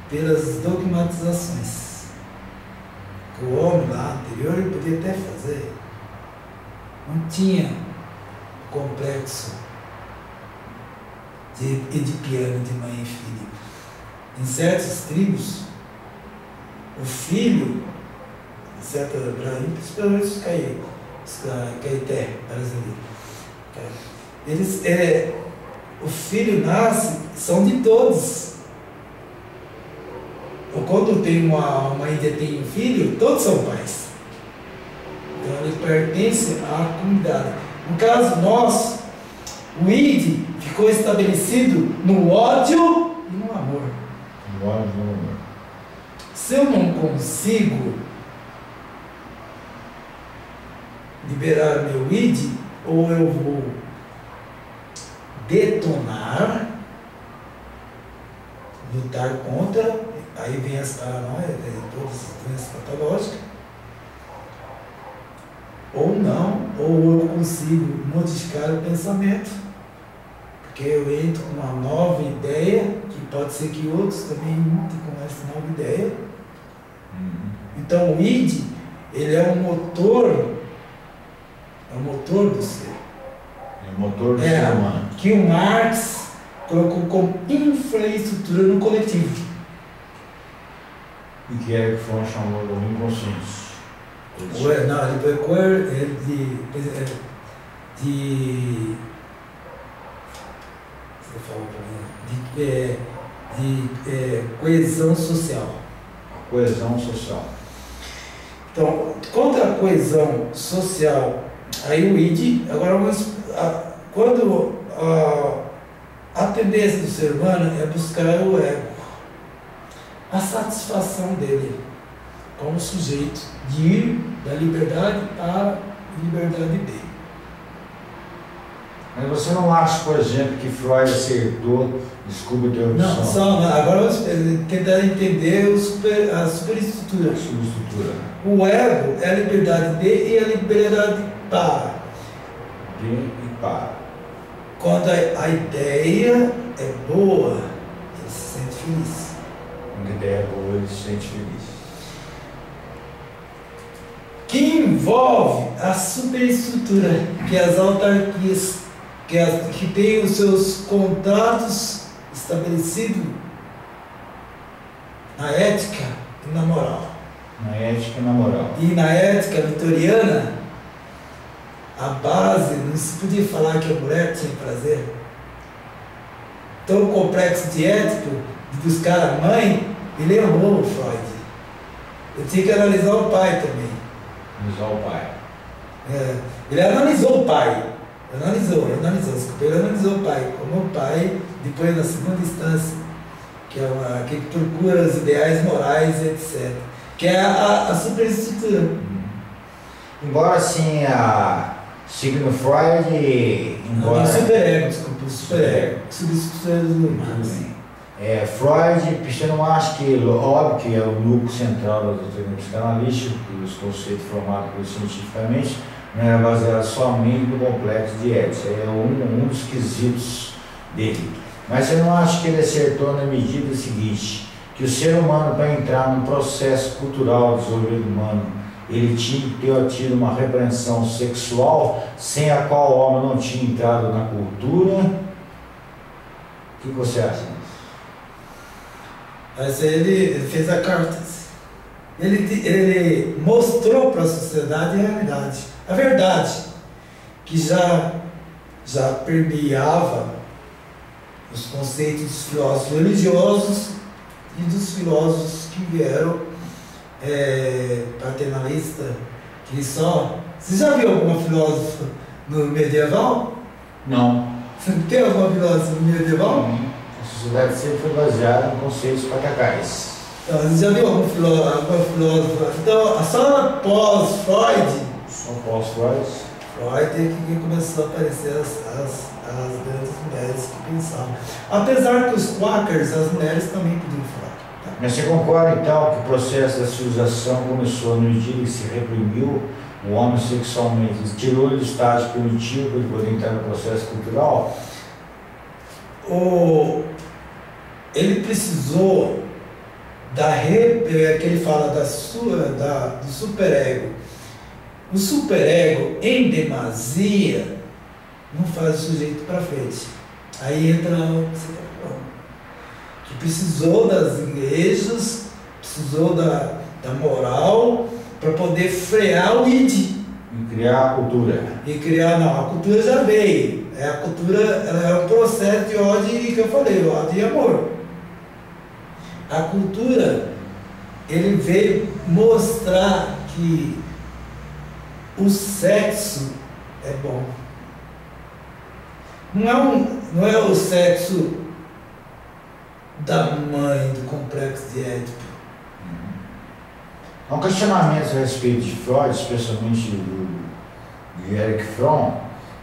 S1: pelas dogmatizações. Que o homem lá anterior ele podia até fazer. Não tinha complexo de edipiano de mãe e filho. Em certas tribos, o filho, em certas Brasil, principalmente os caeté brasileiros, o filho nasce, são de todos. Ou quando tem uma índia tem um filho, todos são pais. Então ele pertence à comunidade. No caso nosso, o id ficou estabelecido no ódio e no amor.
S2: No ódio e no amor.
S1: Se eu não consigo liberar meu id, ou eu vou detonar, lutar contra, aí vem as paranoias, todas as doenças patológicas, ou não, ou eu consigo modificar o pensamento, porque eu entro com uma nova ideia, que pode ser que outros também entrem com essa nova ideia. Então o id, ele é um motor do ser.
S2: É o motor do ser humano.
S1: Que o Marx colocou como infraestrutura no coletivo.
S2: E que é que foi chamado de inconsciência.
S1: Não, ele foi de coesão social.
S2: Coesão social.
S1: Então, contra a coesão social, aí o id, agora quando a tendência do ser humano é buscar o ego, a satisfação dele como sujeito de ir da liberdade à liberdade dele.
S2: Mas você não acha, por exemplo, que Freud acertou, desculpa a interrupção.
S1: Não, agora vamos tentar entender a superestrutura. O ego é a liberdade de e a liberdade para.
S2: De e para.
S1: Quando a ideia é boa, ele se sente feliz.
S2: Quando a ideia é boa, ele se sente feliz.
S1: Que envolve a superestrutura, que as autarquias, que têm os seus contratos estabelecidos na ética e na moral.
S2: Na ética e na moral.
S1: E na ética vitoriana, a base, não se podia falar que a mulher tinha prazer. Então o complexo de ético, de buscar a mãe, ele errou o Freud. Eu tinha que analisar o pai também.
S2: Analisar o pai.
S1: Ele analisou o pai. Ele analisou o pai como o pai, depois na segunda instância, que procura os ideais morais, etc. Que é a superestrutura.
S2: Embora assim, Sigmund Freud,
S1: O superego, desculpa, o superego. Superestrutura do humano.
S2: Freud, você não acha que, óbvio que é o núcleo central da doutrina psicanalística, os conceitos formados cientificamente, não era baseado somente no complexo de Édipo, é um dos quesitos dele. Mas você não acha que ele acertou na medida seguinte, que o ser humano, para entrar num processo cultural de desenvolvimento humano, ele tinha que ter tido uma repreensão sexual, sem a qual o homem não tinha entrado na cultura? O que você acha disso?
S1: Mas ele fez a carta. Ele mostrou para a sociedade a realidade. A verdade, que já permeava os conceitos dos filósofos religiosos e dos filósofos que vieram paternalista, que só... Você já viu alguma filósofa no medieval?
S2: Não.
S1: Você não tem alguma filósofa no medieval?
S2: Não. A sociedade sempre foi baseada em conceitos patriarcais.
S1: Então, você já viu alguma filósofa? Então, só após Freud...
S2: Só após Freud?
S1: Freud é que começou a aparecer as grandes mulheres que pensavam. Apesar que os quakers, as mulheres também podiam falar. Tá?
S2: Mas você concorda então que o processo da civilização começou no dia que se reprimiu o homem sexualmente, tirou ele do estágio primitivo para ele poder entrar no processo cultural?
S1: Ele precisou que ele fala do superego. O superego, em demasia, não faz o sujeito para frente. Aí entra o que você está falando. Que precisou das igrejas, precisou da moral para poder frear o id.
S2: E criar a cultura.
S1: A cultura já veio. A cultura ela é um processo de ódio que eu falei, ódio e amor. A cultura, ele veio mostrar que o sexo é bom. Não é o sexo da mãe do complexo de Édipo.
S2: Há um questionamento a respeito de Freud, especialmente de Erich Fromm,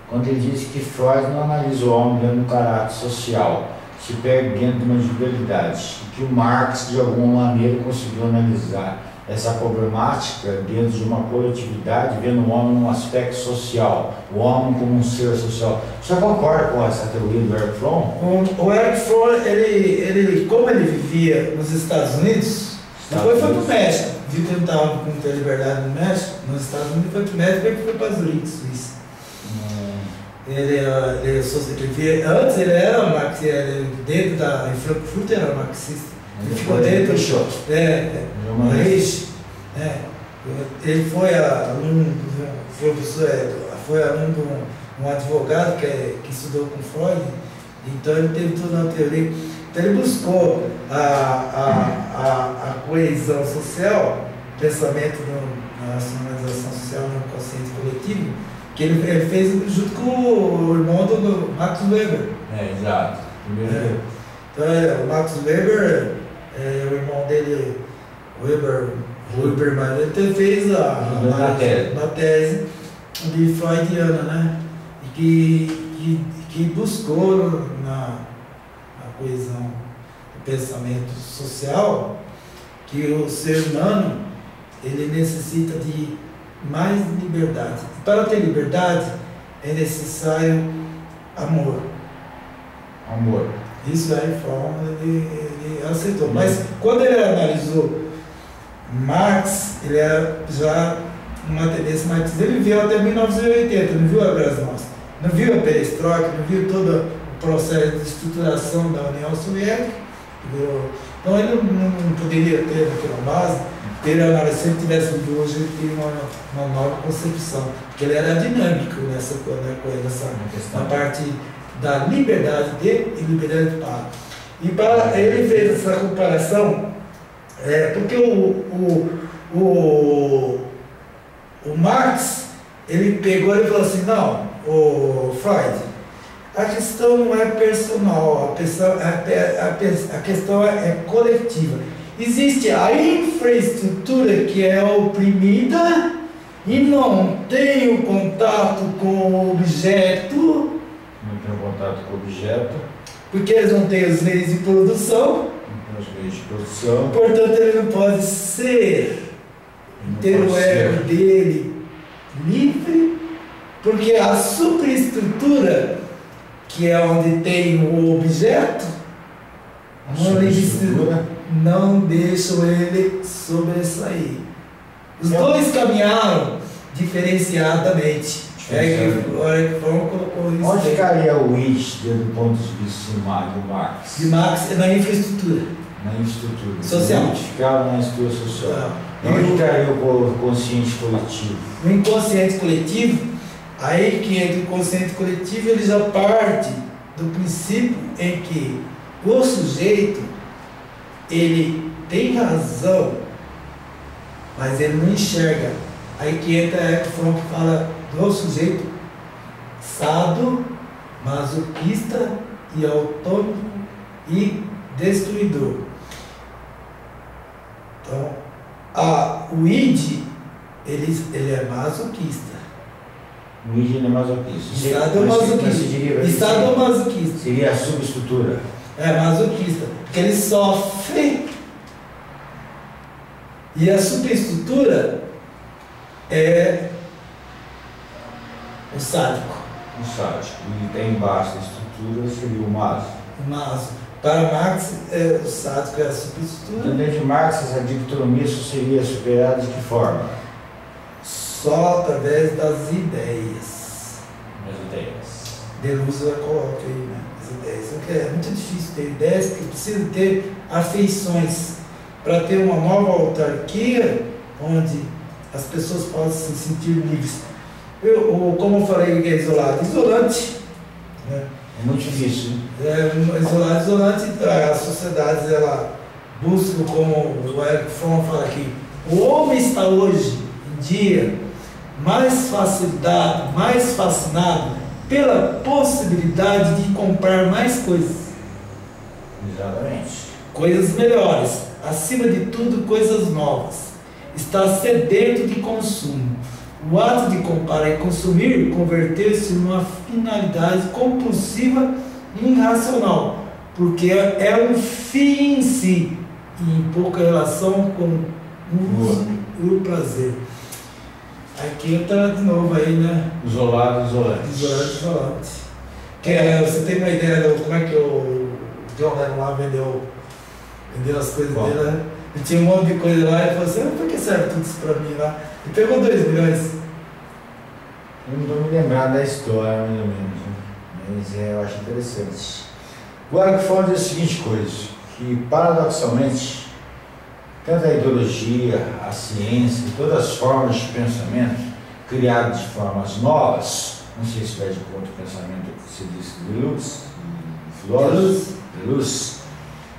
S2: quando ele diz que Freud não analisa o homem dentro do caráter social, se pega dentro de uma individualidade, e que o Marx, de alguma maneira, conseguiu analisar essa problemática dentro de uma coletividade, vendo o homem num aspecto social, o homem como um ser social. Você concorda com essa teoria do Erich Fromm?
S1: O Erich Fromm, ele, como ele vivia nos Estados Unidos, depois foi para o México, viu que ele estava com muita liberdade no México, nos Estados Unidos foi para o México e foi para Zurique, Suíça. Antes ele era marxista, dentro em Frankfurt era marxista. Ele ficou dentro ele foi aluno de um advogado que estudou com Freud, então ele teve tudo na teoria. Então ele buscou a coesão social, pensamento na racionalização social no inconsciente coletivo, que ele fez junto com o irmão do Max Weber.
S2: Exato.
S1: Então o Max Weber, o irmão dele, Weber, ele fez uma tese de freudiana, né? E que buscou na coesão do pensamento social que o ser humano ele necessita de mais liberdade. Para ter liberdade é necessário amor. Isso aí ele aceitou. Mas quando ele analisou Marx, ele era já uma tendência marxista. Ele viveu até 1980, não viu a Glasnost, não viu a perestroika, não viu todo o processo de estruturação da União Soviética. Então ele não poderia ter naquela base. Se ele tivesse vivido hoje, ele teria uma nova concepção, porque ele era dinâmico nessa na parte da liberdade dele e liberdade do Papa. E para ele fez essa comparação, porque o Marx, ele pegou e falou assim, não, o Freud, a questão não é personal, a questão é coletiva. Existe a infraestrutura que é oprimida e não tem o contato com o objeto.
S2: Não tem o contato com o objeto.
S1: Porque eles não têm os meios de produção. Portanto, ele não pode ter o ego dele livre, porque a superestrutura, que é onde tem o objeto, não deixam ele sobressair. Os dois caminharam diferenciadamente.
S2: Onde ficaria o id do ponto de vista de Marx?
S1: De Marx é na infraestrutura. Social.
S2: Onde ficava na estrutura social. Onde ficaria o consciente coletivo?
S1: No inconsciente coletivo, aí que entra o inconsciente coletivo, ele já parte do princípio em que o sujeito ele tem razão, mas ele não enxerga. Aí que entra Erich Fromm, que fala do sujeito sado, masoquista e autônomo e destruidor. Então, o id, ele é masoquista.
S2: Mídia é masoquista.
S1: Sadomasoquista. Sadomasoquista.
S2: Seria a subestrutura.
S1: É masoquista. Porque ele sofre. E a superestrutura é o sádico.
S2: O sádico. E tem embaixo da estrutura seria o maso.
S1: O maso. Para Marx, o sádico é a superestrutura.
S2: Então, dentro de Marx, a dicotomia só seria superada de que forma?
S1: Só através das ideias.
S2: As ideias.
S1: Deleuze coloca aí, né? As ideias. Porque é muito difícil ter ideias, porque precisa ter afeições para ter uma nova autarquia onde as pessoas possam se sentir livres. Como eu falei que é isolado, isolante, né?
S2: É muito difícil.
S1: Isolante, as sociedades ela buscam, como o Eric Fromm fala aqui, o homem está hoje em dia mais facilitado, mais fascinado pela possibilidade de comprar mais coisas.
S2: Exatamente.
S1: Coisas melhores, acima de tudo coisas novas. Está sedento de consumo. O ato de comprar e consumir converteu-se numa finalidade compulsiva e irracional, porque é um fim em si, e em pouca relação com o uso e o prazer. Aqui está de novo aí, né?
S2: Isolado, isolante.
S1: Isolante. Você tem uma ideia de como é que o John Lennon lá vendeu as coisas dele, né? E tinha um monte de coisa lá e falou assim, por que serve tudo isso pra mim lá? E pegou 2 milhões.
S2: Eu não estou me lembrando da história, mais ou menos, né? Mas eu acho interessante. O Eric Fromm diz a seguinte coisa, que paradoxalmente, tanto a ideologia, a ciência, todas as formas de pensamento criadas de formas novas, não sei se vai de conta o pensamento que se disse de Deleuze, filósofo, Deleuze,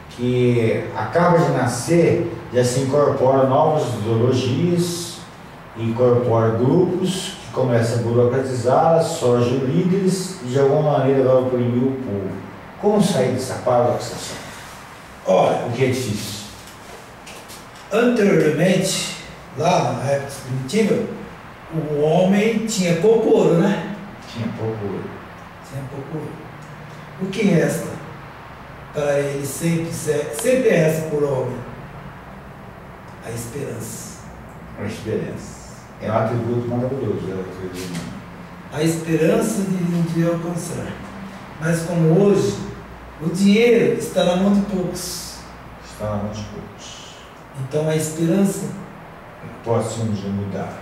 S2: que acaba de nascer, já se incorpora novas ideologias, incorpora grupos, que começa a burocratizá-las, surgem líderes e de alguma maneira vai oprimir o povo. Como sair dessa paradoxação?
S1: Olha,
S2: O que é difícil?
S1: Anteriormente, lá na época primitiva, o homem tinha pouco ouro, né?
S2: Tinha pouco ouro.
S1: Tinha pouco ouro. O que resta para ele sempre resta por homem? A esperança.
S2: A esperança. É um atributo maravilhoso da natureza humana.
S1: A esperança de um dia alcançar. Mas como hoje, o dinheiro está na mão de poucos.
S2: Está na mão de poucos.
S1: Então a esperança
S2: pode se um dia mudar.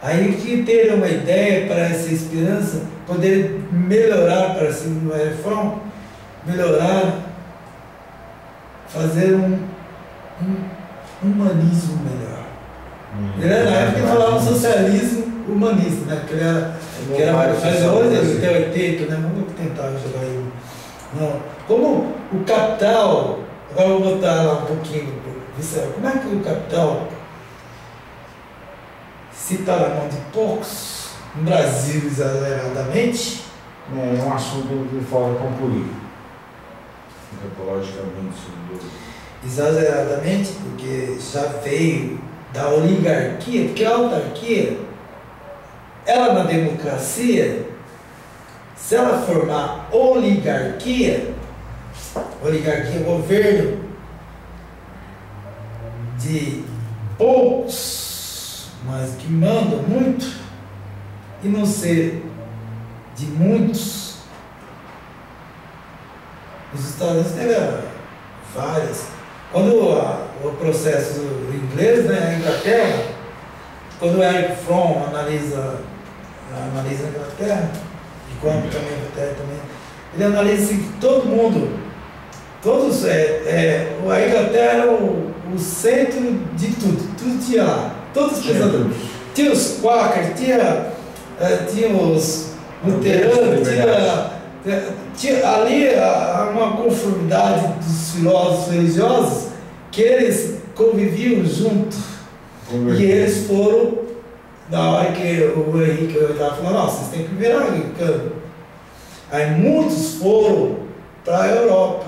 S1: Aí que ter uma ideia para essa esperança poder melhorar, para assim, uma reforma, melhorar, fazer um humanismo melhor. Ele era na época que falava socialismo humanista, né? Porque ele era mas hoje ele tem 80, né? Vamos tentar jogar aí. Não. Como o capital, agora eu vou botar lá um pouquinho, como é que o capital, se está na mão de poucos, no Brasil exageradamente,
S2: é um assunto que fora concluído, antropologicamente.
S1: Exageradamente, porque já veio da oligarquia, porque a autarquia, ela na democracia, se ela formar oligarquia, governo de poucos, mas que mandam muito, e não ser de muitos. Os Estados Unidos teve várias. Quando o processo inglês, né, a Inglaterra, quando o Eric Fromm analisa a Inglaterra, e quando também a Inglaterra também, ele analisa assim, que todo mundo, todos, a Inglaterra era o centro de tudo tinha lá, todos os pensadores. Tinha os Quakers, tinha os luteranos, tinha ali uma conformidade dos filósofos religiosos que eles conviviam junto. E eles foram, na hora que o Henrique estava falando, não, vocês têm que virar americano. Aí muitos foram para a Europa,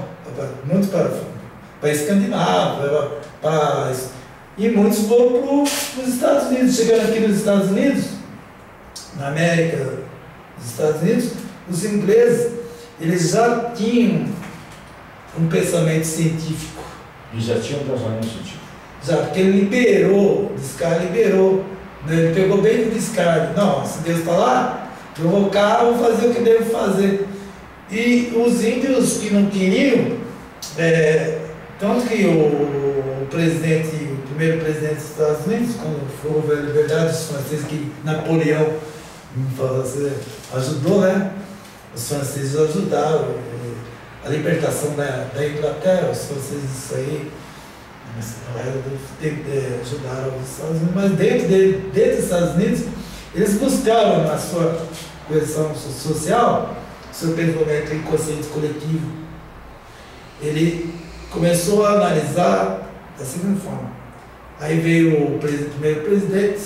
S1: muitos para a Escandinávia, e muitos foram para os Estados Unidos. Chegando aqui nos Estados Unidos, na América, nos Estados Unidos, os ingleses, eles já tinham um pensamento científico.
S2: E já tinha um pensamento científico.
S1: Já, porque ele liberou, Descartes liberou, né? Ele pegou bem do Descartes. Não, se Deus está lá, eu vou cá, vou fazer o que devo fazer. E os índios que não queriam, tanto que o primeiro presidente dos Estados Unidos, quando houve a liberdade dos franceses, que Napoleão ajudou, né? Os franceses ajudaram a libertação da Inglaterra, os franceses isso aí ajudaram os Estados Unidos, mas dentro dos Estados Unidos, eles buscaram na sua coesão social, seu pensamento inconsciente coletivo. Ele começou a analisar da seguinte forma. Aí veio o primeiro presidente,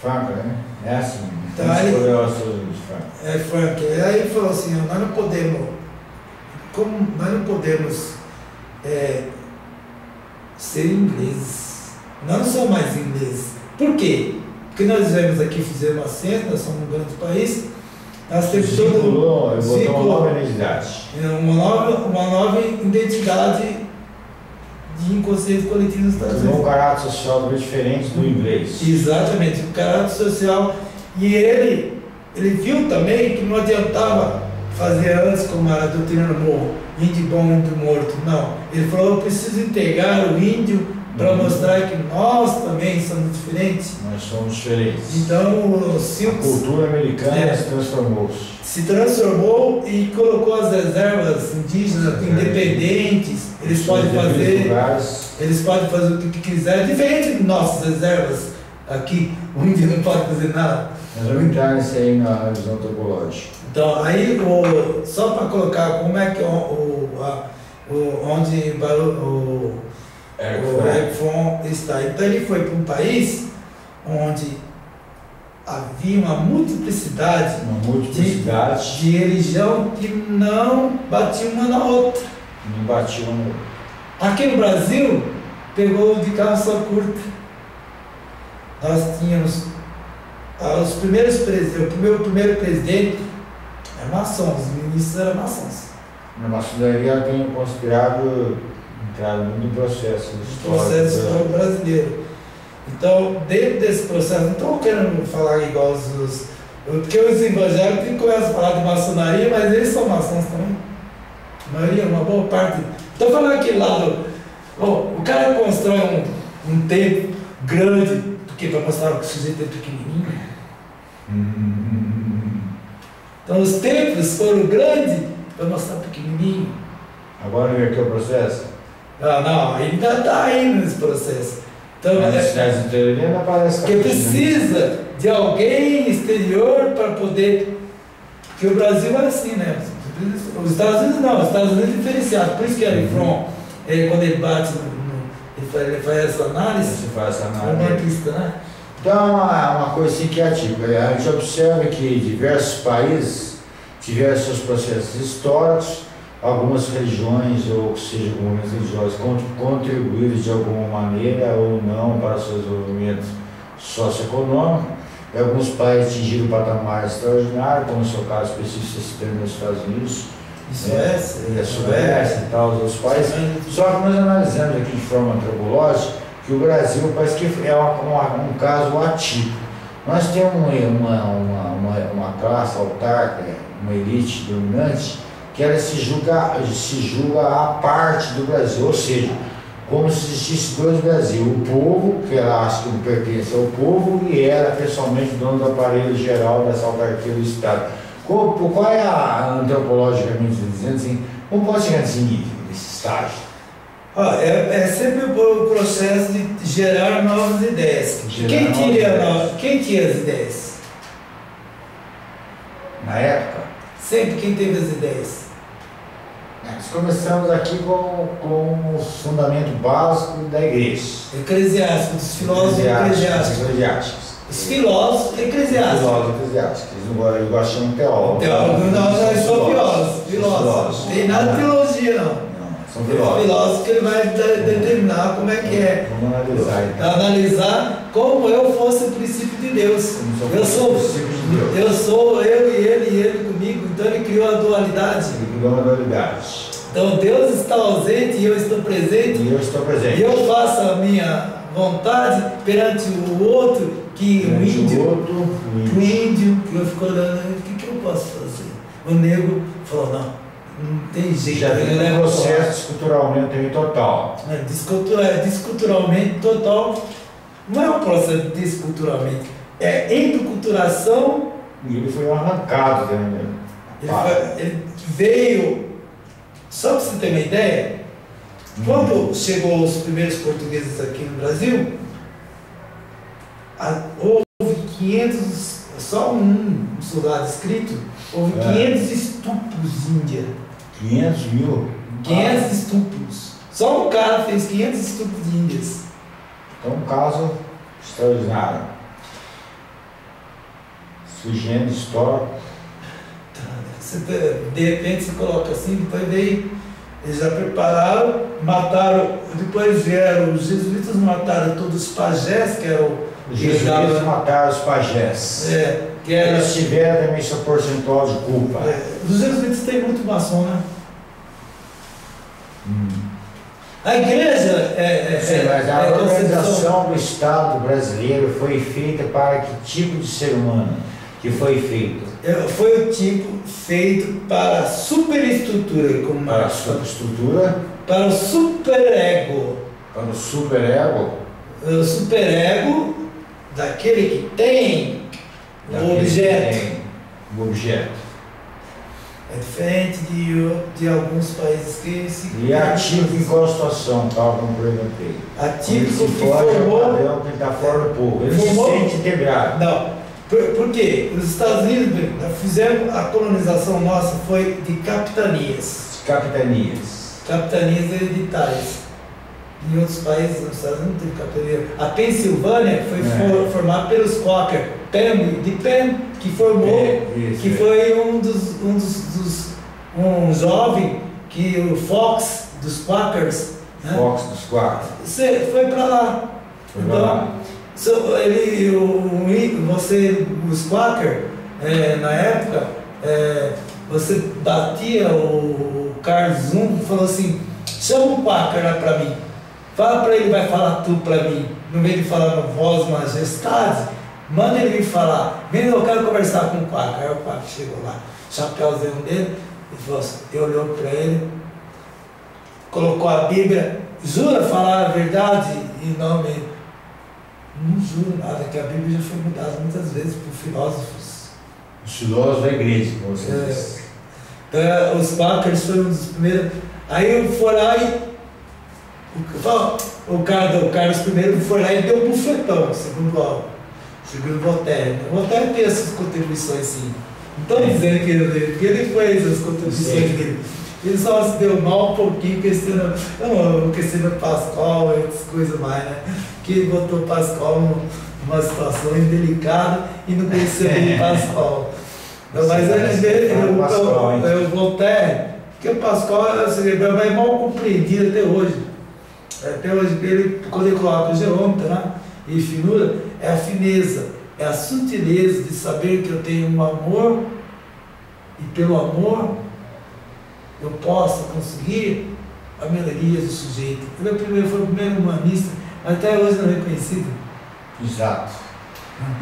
S2: Franklin, né? É assim.
S1: Então, Franklin. Aí ele falou assim, nós não podemos ser ingleses. Nós não somos mais ingleses. Por quê? Porque nós vivemos aqui, fizemos a ciência, nós somos um grande país, nós temos
S2: botou uma nova identidade.
S1: Uma nova identidade de inconsciente coletivo nos Estados Unidos.
S2: Um caráter social bem diferente do inglês.
S1: Exatamente, um caráter social. E ele viu também que não adiantava fazer antes como a doutrina Monroe, índio bom, índio morto. Não. Ele falou, eu preciso integrar o índio para mostrar que nós também somos diferentes.
S2: Nós somos diferentes.
S1: Então,
S2: a cultura americana
S1: se transformou e colocou as reservas indígenas independentes. Eles podem fazer o que quiser, diferente de nossas reservas aqui. O índio não pode fazer nada.
S2: Nós vamos entrar nisso aí na visão antropológica.
S1: Então, aí, só para colocar como é que onde o Eric Fromm está. Então, ele foi para um país onde havia uma multiplicidade de religião que não batia uma na outra.
S2: Não batia uma na outra.
S1: Aqui no Brasil, pegou de calça curta. Nós tínhamos os primeiros presidentes, o primeiro presidente é maçom, os ministros eram maçons.
S2: Na maçonaria tem considerado entrar no processo
S1: histórico brasileiro. Então, dentro desse processo, não estou querendo falar igual porque os evangélicos começam a falar de maçonaria, mas eles são maçons também. A maioria, uma boa parte. Estou falando aquele lado, o cara constrói um templo grande, porque para mostrar que o sujeito é pequenininho. Então os templos foram grandes para mostrar pequenininho.
S2: Agora inverteu o processo?
S1: Não, ainda está indo nesse processo. Então,
S2: cidades interiores não aparece.
S1: Porque precisa de alguém exterior para poder. Porque o Brasil é assim, né? Os Estados Unidos não, os Estados Unidos é diferenciado. Por isso que Eric Fromm, quando ele bate, ele faz essa análise.
S2: Você faz essa análise.
S1: Romanista, né?
S2: Então, uma coisa assim que é atípica. A gente observa que diversos países tiveram seus processos históricos, algumas religiões, ou seja, movimentos religiosos, contribuíram de alguma maneira ou não para o seu desenvolvimento socioeconômico. E alguns países atingiram patamares extraordinários, como no seu caso específico, você citando nos Estados Unidos,
S1: Suécia,
S2: a Suécia e tal, os outros países. Só que nós analisamos aqui de forma antropológica que o Brasil parece que é um caso atípico. Nós temos uma classe autarca, uma elite dominante, que ela se julga a parte do Brasil, ou seja, como se existisse dois Brasil, o povo, que ela acha que não pertence ao povo, e ela pessoalmente dono do aparelho geral dessa autarquia do Estado. Qual é antropologicamente dizendo assim, como pode chegar nesse nível, nesse estágio?
S1: É sempre o processo de gerar novas ideias. Quem tinha as ideias?
S2: Na época?
S1: Sempre quem teve as ideias.
S2: Nós começamos aqui com o fundamento básico da igreja.
S1: Eclesiásticos, os filósofos eclesiásticos. Os filósofos eclesiásticos.
S2: Eles gostam de teólogos.
S1: Não, nós somos filósofos. Não tem nada de teologia, não.
S2: São filósofos.
S1: Filósofos que ele vai determinar como é que é.
S2: Vamos analisar então.
S1: Analisar como eu fosse o princípio de Deus. Eu sou eu e ele comigo. Então ele criou a dualidade.
S2: Ele criou uma dualidade.
S1: Então Deus está ausente e eu estou presente.
S2: E eu estou presente.
S1: E eu faço a minha vontade perante o outro, que o índio, que eu fico olhando, o que eu posso fazer? O negro falou, não tem jeito.
S2: Já tem um processo desculturalmente total.
S1: Desculturalmente total. Não é um processo de desculturamento, é endoculturação.
S2: E ele foi arrancado também.
S1: Ele veio, só para você ter uma ideia, quando chegou os primeiros portugueses aqui no Brasil, houve 500, só um soldado escrito, houve 500 estupros de Índia.
S2: 500 mil?
S1: 500 estupros. Só um cara fez 500 estupros de índias.
S2: Então, um caso extraordinário. Surgindo história.
S1: De repente você coloca assim, depois veio, eles já prepararam, mataram, depois vieram, os jesuítas mataram todos os pajés, que eram
S2: os jesuítas mataram os pajés.
S1: Que era,
S2: eles tiveram também seu percentual de culpa.
S1: Os jesuítas têm muito maçom, né? A igreja
S2: mas a organização do Estado brasileiro foi feita para que tipo de ser humano que foi feito?
S1: Foi o tipo feito para a superestrutura, como
S2: para a superestrutura,
S1: para o superego.
S2: Para o superego?
S1: O superego daquele que tem o objeto.
S2: O objeto.
S1: É diferente de alguns países que se...
S2: E é atípico em qual situação, tal como eu perguntei?
S1: Atípico que
S2: formou... que está fora do povo. Ele se sente integrado.
S1: Não. Por quê? Os Estados Unidos fizeram a colonização nossa foi de capitanias. Capitanias hereditárias. Em outros países, nos Estados Unidos não tem capitania. A Pensilvânia foi formada pelos Quaker. Penn, que formou, que foi um jovem que o Fox dos Quakers. Né?
S2: Fox dos Quakers.
S1: Você foi para lá. Os Quaker, na época, você batia o Carlos Jung e falou assim, chama o Quaker lá para mim, fala para ele, vai falar tu para mim, no meio de falar com voz, majestade, manda ele vir falar, vem, eu quero conversar com o Quaker. Aí o Quaker chegou lá, chapéuzinho dele, e falou assim, olhou para ele, colocou a Bíblia, jura falar a verdade em nome... Não juro nada, que a Bíblia já foi mudada muitas vezes por filósofos.
S2: Os filósofos da igreja, como você disse.
S1: Então, os Quakers foram um dos primeiros. Aí eu fui lá e o Carlos I foi lá e deu um bufetão, segundo Voltaire. Voltaire tem essas contribuições sim. Não estou dizendo que ele fez as contribuições dele. Ele só se deu mal um pouquinho questionando Pascal e essas coisas mais, né? Que ele botou Pascal numa situação indelicada e não conhecia bem Pascal. Mas o Voltaire, porque o Pascal é mal compreendido até hoje. Até hoje, quando ele coloca o geômetra, né? E finura, é a fineza, é a sutileza de saber que eu tenho um amor e pelo amor eu posso conseguir a melhoria do sujeito. Ele foi o primeiro humanista, até hoje não é reconhecido.
S2: Exato.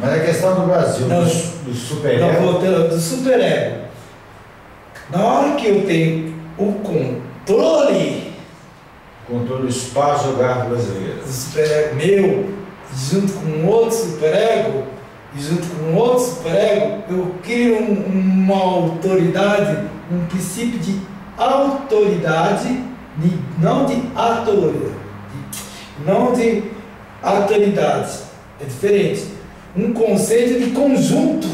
S2: Mas a questão do Brasil, do superego...
S1: Do superego. Na hora que eu tenho o controle
S2: do espaço geográfico brasileiro,
S1: do superego meu, junto com outro superego, e junto com outro superego, eu crio uma autoridade, um princípio de autoridade, não de autoridade, é diferente. Um conceito de conjunto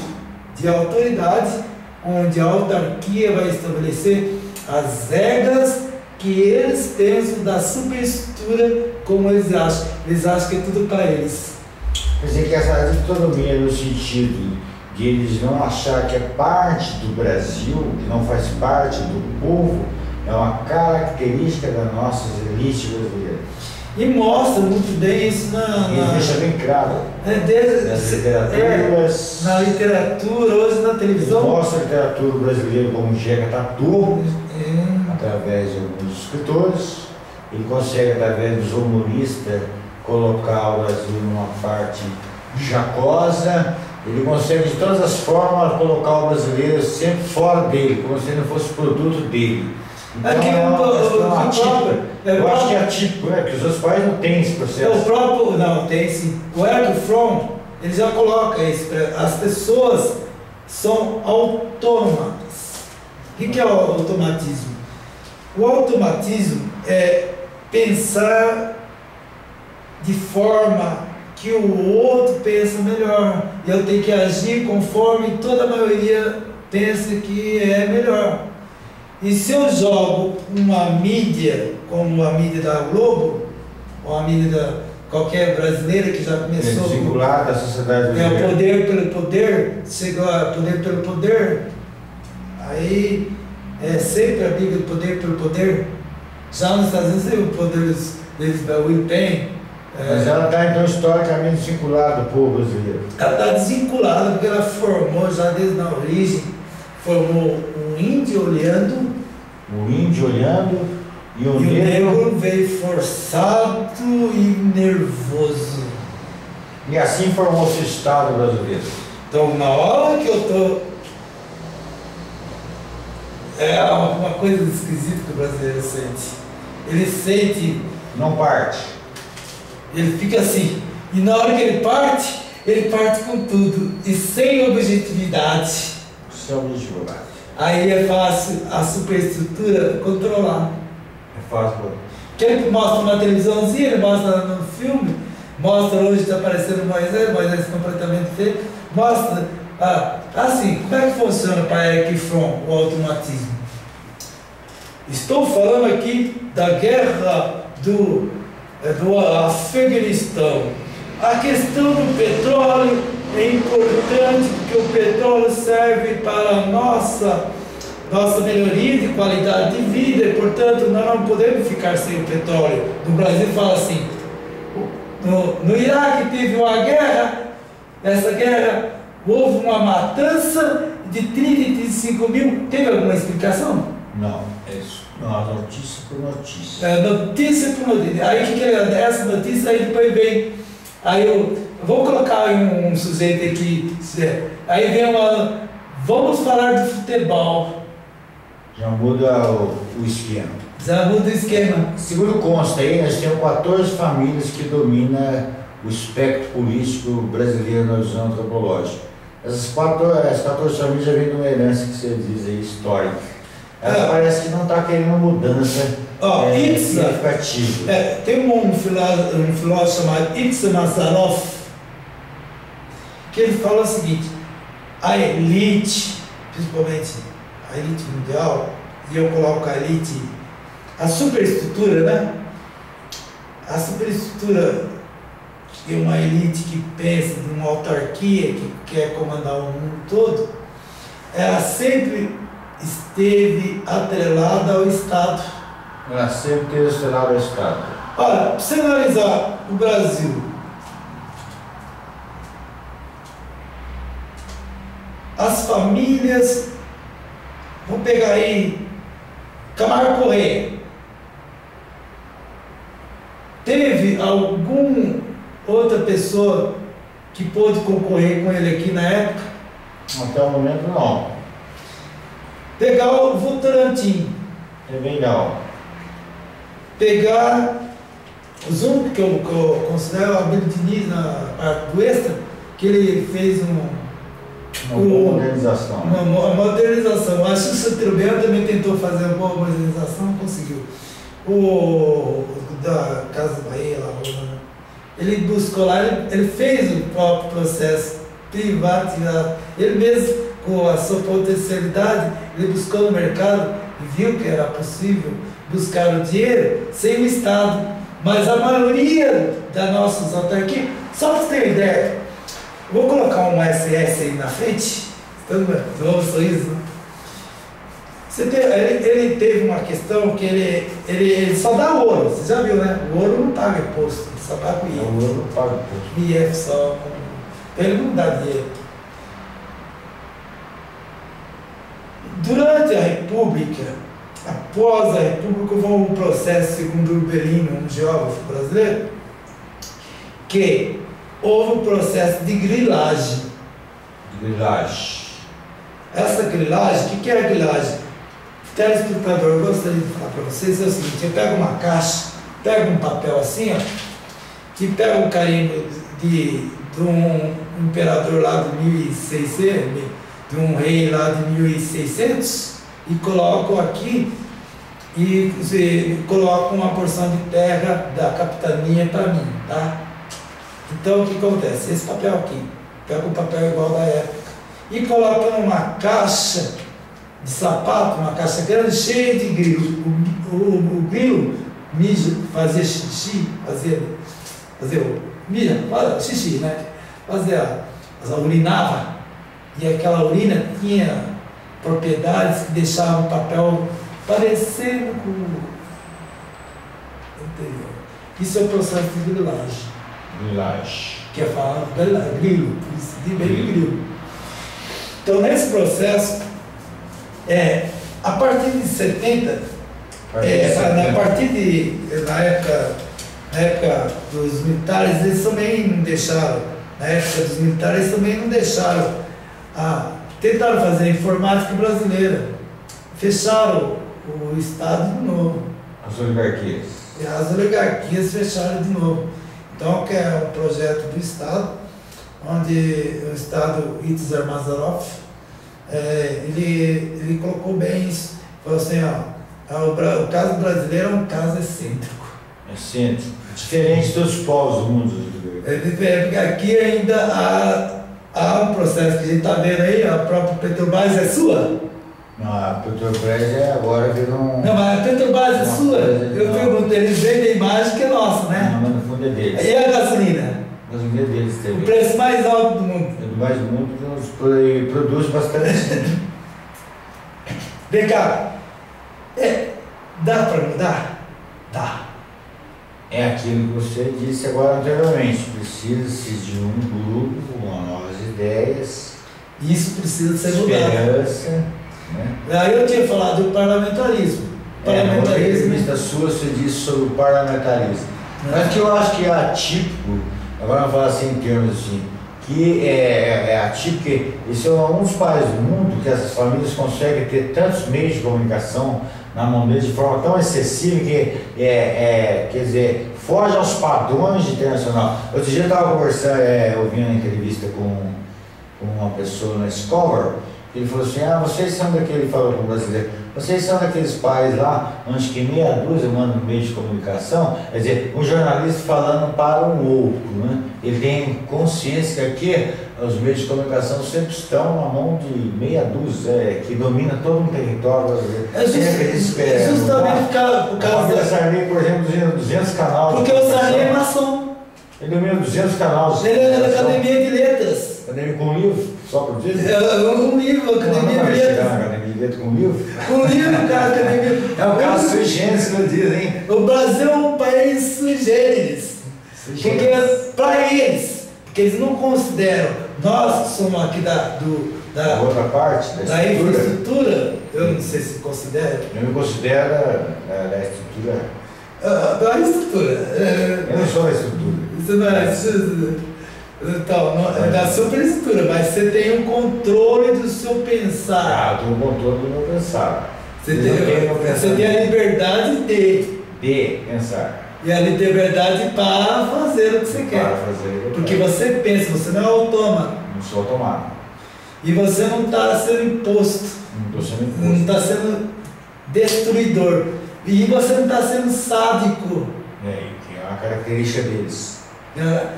S1: de autoridade, onde a autarquia vai estabelecer as regras que eles pensam da superestrutura como eles acham. Eles acham que é tudo para eles.
S2: Quer dizer que essa autonomia no sentido de eles não achar que é parte do Brasil, que não faz parte do povo, É uma característica da nossa elite brasileira.
S1: E mostra muito bem isso
S2: E deixa bem claro. Nas literaturas.
S1: Na literatura, hoje na televisão.
S2: Mostra a literatura brasileira como Jeca Tatu, através de alguns escritores. Ele consegue, através dos humoristas, colocar o Brasil numa parte jacosa. Ele consegue, de todas as formas, colocar o brasileiro sempre fora dele, como se ele não fosse produto dele. Então,
S1: aqui
S2: eu acho que é atípico, né? Que os outros países não têm esse processo.
S1: O próprio, não, tem sim. O Eric Fromm, ele já coloca isso. As pessoas são autômatas. O que é o automatismo? O automatismo é pensar de forma que o outro pensa melhor. E eu tenho que agir conforme toda a maioria pensa que é melhor. E se eu jogo uma mídia, como a mídia da Globo, ou a mídia da qualquer brasileira que já começou...
S2: Singular da sociedade brasileira.
S1: É o poder pelo poder, chegou a poder pelo poder, aí é sempre a briga do poder pelo poder. Já nos Estados Unidos o poder deles da Will Penn.
S2: Mas ela está então historicamente desvinculada do povo brasileiro.
S1: Ela está desvinculada porque ela formou já desde a origem, formou um índio olhando.
S2: O índio olhando e o
S1: negro veio forçado e nervoso.
S2: E assim formou-se o Estado brasileiro.
S1: Então, na hora que eu estou... É uma coisa esquisita que o brasileiro sente. Ele sente...
S2: Não parte.
S1: Ele fica assim. E na hora que ele parte com tudo. E sem objetividade.
S2: Sem objetividade.
S1: Aí é fácil a superestrutura controlar.
S2: É fácil.
S1: Que ele mostra na televisãozinha, ele mostra no filme, mostra hoje está aparecendo Moisés completamente feio, mostra assim, como é que funciona para Eric Fromm o automatismo? Estou falando aqui da guerra do Afeganistão. A questão do petróleo é importante porque o petróleo serve para a nossa melhoria de qualidade de vida e, portanto, nós não podemos ficar sem o petróleo. No Brasil fala assim, no Iraque teve uma guerra, essa guerra houve uma matança de 30 e 35 mil, teve alguma explicação?
S2: Não, é isso. Não, notícia por notícia.
S1: É, notícia por notícia. Aí o que é essa notícia? Aí depois vem, aí eu vou colocar um sujeito aqui, aí vem vamos falar de futebol.
S2: Já muda o esquema.
S1: Já muda o esquema.
S2: Segundo consta aí, nós temos 14 famílias que dominam o espectro político brasileiro na visão antropológica. As 14 famílias já vêm de uma herança que você diz aí, histórica. Ela parece que não está querendo mudança significativa.
S1: Tem um filósofo chamado Itza Massaroff, que ele fala o seguinte, a elite, principalmente a elite mundial, e eu coloco a elite, a superestrutura, né? A superestrutura é uma elite que pensa em uma autarquia, que quer comandar o mundo todo, ela sempre esteve atrelada ao Estado.
S2: Ela sempre esteve atrelada ao Estado.
S1: Olha, para você analisar o Brasil, as famílias, vou pegar aí Camargo Corrêa. Teve alguma outra pessoa que pôde concorrer com ele aqui na época?
S2: Até o momento não.
S1: Pegar o Votorantim.
S2: Também não.
S1: Pegar os únicos que eu considero o Abílio Diniz na parte do Extra, que ele fez
S2: uma modernização.
S1: Uma modernização. Acho que o Santrubel também tentou fazer uma boa modernização, não conseguiu. O da Casa Bahia lá, ele buscou lá, ele fez o próprio processo privatizado. Ele mesmo, com a sua potencialidade, ele buscou no mercado e viu que era possível buscar o dinheiro sem o Estado. Mas a maioria das nossas autarquias, só para você ter ideia, vou colocar um SS aí na frente, novo sorriso. Ele teve uma questão que ele só dá ouro, você já viu, né? O ouro não paga imposto, ele só paga o IEF.
S2: O ouro não paga imposto.
S1: O IEF só. Ele não dá dinheiro. Durante a República, após a República, houve um processo, segundo o Urbelino, um geógrafo brasileiro, que houve um processo de grilagem.
S2: Grilagem.
S1: Essa grilagem, o que é a grilagem? O telespectador, eu gostaria de falar para vocês, é o seguinte: eu pego uma caixa, pego um papel assim, ó, e pego um carimbo de um imperador lá de 1600, de um rei lá de 1600, e coloco aqui e coloco uma porção de terra da capitania para mim, tá? Então o que acontece? Esse papel aqui, pego um papel igual da época e coloco numa caixa de sapato, uma caixa grande, cheia de grilo. O grilo mija, fazia xixi, xixi, né? Urinava, e aquela urina tinha propriedades que deixavam o papel parecendo com o anterior. Isso é o processo de grilagem.
S2: Grilagem.
S1: Que é falado grilo, isso de bem grilo. Então, nesse processo, a partir de 70, na época dos militares, eles também não deixaram, tentaram fazer a informática brasileira, fecharam o Estado de novo.
S2: As oligarquias.
S1: E as oligarquias fecharam de novo. Então, que é um projeto do Estado, onde o Estado Itzhak Mazarov, ele colocou bem isso. Falou assim, o caso brasileiro é um caso excêntrico.
S2: Excêntrico. Diferente de todos os povos do mundo.
S1: Porque aqui ainda há um processo que a gente está vendo aí, a própria Petrobras é sua?
S2: Não, a Petrobras agora virou um...
S1: Não, mas a Petrobras é sua? Eu pergunto, eles vendem a imagem que é nossa, né?
S2: Não, mas no fundo é deles.
S1: E a gasolina?
S2: A gasolina é deles também.
S1: O preço mais alto do mundo.
S2: É do mais do mundo, que produz bastante.
S1: Vem cá, dá para mudar? Dá.
S2: É aquilo que você disse agora anteriormente. Precisa-se de um grupo com novas ideias.
S1: Isso precisa ser mudado.
S2: Esperança. Né?
S1: Aí eu tinha falado do parlamentarismo.
S2: Na entrevista sua você disse sobre o parlamentarismo. Mas que eu acho que é atípico, agora vamos falar assim em termos assim, que é atípico, que esse é um dos países do mundo que essas famílias conseguem ter tantos meios de comunicação na mão deles de forma tão excessiva que, quer dizer, foge aos padrões internacional. Outro dia eu estava conversando, ouvindo uma entrevista com uma pessoa na escola, ele falou assim, vocês são daquele, falou para o brasileiro, vocês são daqueles pais lá, onde que meia dúzia manda um meio de comunicação, quer dizer, um jornalista falando para um outro, né? Ele tem consciência que aqui os meios de comunicação sempre estão na mão de meia dúzia, que domina todo um território brasileiro.
S1: Justamente por causa
S2: da Sarney, por exemplo, 200 canais.
S1: Porque o Sarney é maçom.
S2: Ele domina 200 canais.
S1: Ele é da Academia de Letras.
S2: Academia com livro, só por dizer?
S1: Um livro, Academia de Letras.
S2: Academia de Letras com livro?
S1: Com livro, cara, Academia.
S2: É um caso sui generis que eu diz, hein?
S1: O Brasil é um país sui generis. Porque para eles, porque eles não consideram, nós que somos aqui da
S2: outra parte,
S1: da infraestrutura, eu não sei se considera.
S2: Eu me considero da estrutura.
S1: Da estrutura.
S2: Eu não sou da estrutura.
S1: Isso não é. Então, não, é da superestrutura, mas você tem um controle do seu pensar.
S2: Eu tenho um controle do meu pensar.
S1: Você tem a liberdade
S2: de pensar.
S1: E a liberdade para fazer o que você quer. Porque você pensa, você não é autômato.
S2: Não sou autômato.
S1: E você não está sendo imposto.
S2: Não estou sendo imposto.
S1: Não está sendo destruidor. E você não está sendo sádico.
S2: Que é uma característica deles.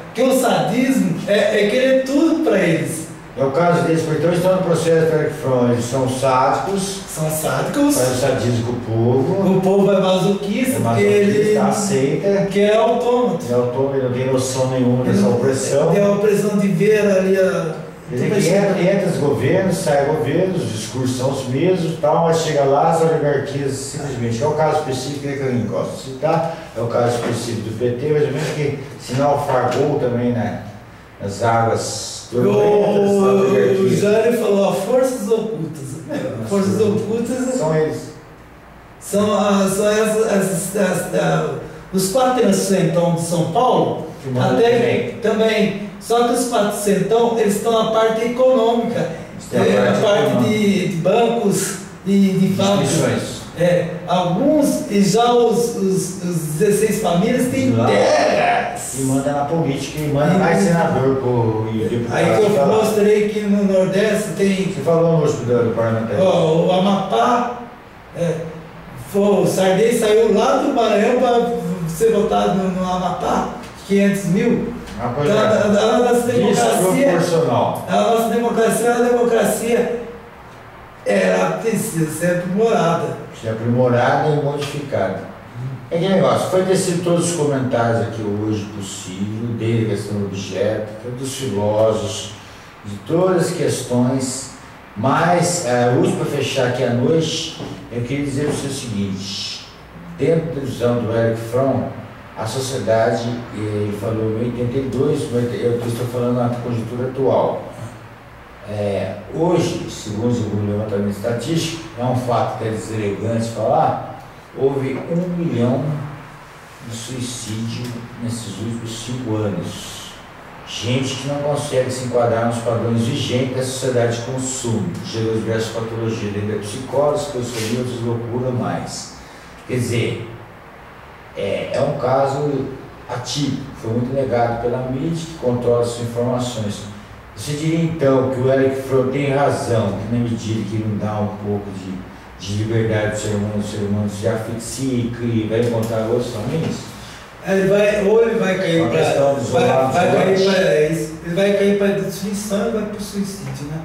S1: Porque o sadismo é querer tudo para eles.
S2: É o caso deles, porque então estão no processo de Eric Fromm, eles são sádicos.
S1: São sádicos.
S2: Faz o sadismo com o povo.
S1: O povo é masoquista,
S2: ele aceita.
S1: Que é autômato.
S2: É autômato, ele não tem noção nenhuma dessa opressão.
S1: Tem a opressão de ver ali
S2: Quer dizer, que entra os governos, sai governos, os discursos são os mesmos e tal, mas chega lá as oligarquias simplesmente. É o caso específico que eu não gosto de citar, é o caso específico do PT, mais ou menos que se naufragou também, né, nas águas turbulentas da oligarquia.
S1: O Jânio falou, forças ocultas. Forças ocultas
S2: são eles.
S1: São os 400 de São Paulo, até também. Só que os 400 eles estão na parte econômica, na parte de bancos e de fábricas. Alguns, e já os 16 famílias têm terras.
S2: E manda na política, e manda mais senador e deputado.
S1: Aí que eu mostrei que no Nordeste tem.
S2: Você falou no hospital do parlamentar.
S1: O Amapá, o Sarney saiu lá do Maranhão para ser votado no Amapá, 500 mil.
S2: A
S1: nossa democracia,
S2: a
S1: nossa democracia precisa ser aprimorada.
S2: Ser aprimorada e modificada. É que negócio, foi descer todos os comentários aqui hoje possível, desde a questão do objeto, dos filósofos, de todas as questões, mas hoje para fechar aqui à noite, eu queria dizer o seguinte, dentro da visão do Erich Fromm, a sociedade, ele falou em 82, eu estou falando na conjuntura atual. Hoje, segundo o levantamento estatístico, é um fato que é deselegante falar, houve 1 milhão de suicídio nesses últimos 5 anos. Gente que não consegue se enquadrar nos padrões vigentes da sociedade de consumo, gerou diversas patologias, dentro da psicose, esquizofrenia, outras loucuras mais. Quer dizer, é um caso atípico, foi muito negado pela mídia que controla as informações. Você diria então que o Erich Fromm tem razão, que na medida que ele não dá um pouco de liberdade do ser humano se asfixia e cria, vai encontrar outros caminhos?
S1: Ele vai cair para a destruição e vai para o suicídio, né?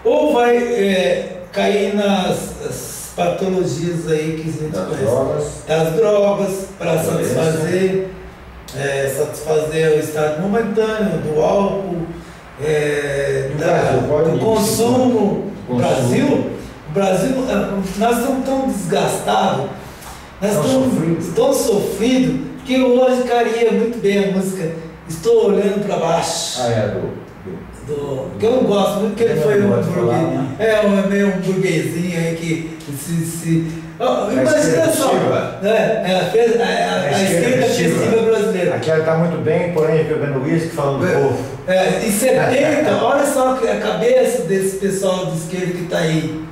S1: Ou vai cair nas patologias aí que a gente conhece, das drogas, para satisfazer o estado momentâneo, do álcool, do consumo. O Brasil, nós estamos tão desgastados, nós estamos tão sofridos, que hoje caria muito bem a música Estou Olhando para Baixo. Que eu não gosto muito, porque ele foi um burguês. Meio um burguesinho aí que imagina só. A esquerda festiva brasileira.
S2: Aqui ela está muito bem, porém, bebendo uísque, falando do povo.
S1: Em 70, olha só a cabeça desse pessoal de esquerda que está aí,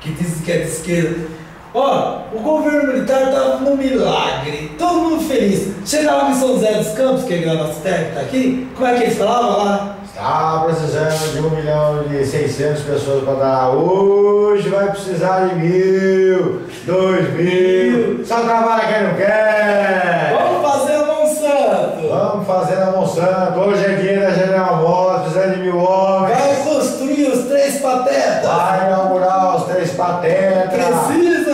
S1: que diz que é de esquerda. O governo militar estava num milagre, todo mundo feliz. Chega lá em São José dos Campos, que é o nosso técnico está aqui, como é que eles falavam lá?
S2: Está precisando de 1.600.000 pessoas para dar. Hoje vai precisar de 1.000, 2.000. Só trabalha quem não quer.
S1: Vamos fazer a Monsanto.
S2: Vamos fazer a Monsanto. Hoje é dia da General Motors, precisa de 1.000 homens.
S1: Vai construir os 3 patetas.
S2: Vai inaugurar os 3 patetas.
S1: Precisa.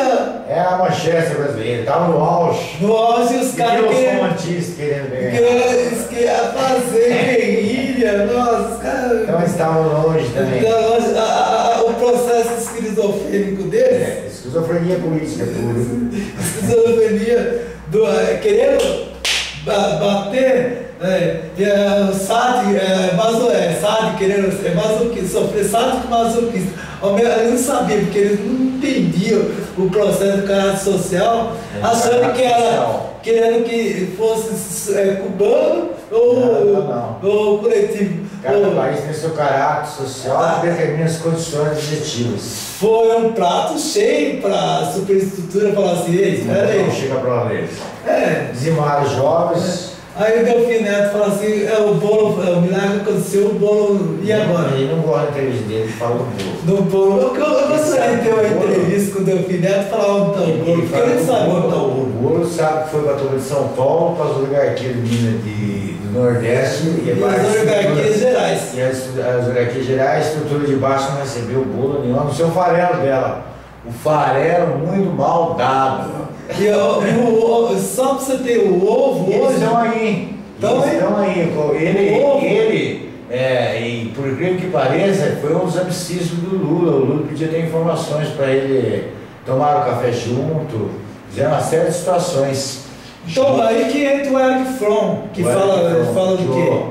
S2: É a Manchester brasileira, estava no auge.
S1: No auge os caras
S2: querendo
S1: pegar. Fazer guerrilha, nossa, os caras.
S2: Então eles estavam longe também.
S1: O processo esquizofrênico deles.
S2: Esquizofrenia política pura.
S1: Esquizofrenia querendo bater. Sade querendo ser masoquista, sofrer sádico masoquista. Eles não sabiam, porque eles não entendiam o processo do caráter social, achando que era querendo que fosse cubano ou coletivo.
S2: Cada país tem seu caráter social e determina as condições objetivas.
S1: Foi um prato cheio para a superestrutura falar assim: espera aí.
S2: Não chega para lá deles. Dizimaram os jovens.
S1: Aí o Delfim Neto fala assim, o milagre aconteceu, o bolo, e agora?
S2: Ele não gosta da entrevista dele, ele fala do
S1: bolo. Eu gostaria de ter uma entrevista com o Delfim Neto e falar onde está o bolo, porque ele sabe onde está o bolo.
S2: O bolo sabe que foi para a turma de São Paulo, para as oligarquias de Minas do Nordeste e
S1: as oligarquias gerais.
S2: E as oligarquias gerais, a estrutura de baixo não recebeu o bolo nenhum, não sei o farelo dela. O farelo muito mal dado.
S1: Só para você ter o ovo
S2: eles
S1: hoje.
S2: Estão aí. Estão aí. Ele e por incrível que pareça, foi um dos abscissos do Lula. O Lula podia ter informações para ele tomar o café junto, fizeram uma série de situações.
S1: Então, aí que entra o Eric Fromm, que fala do quê?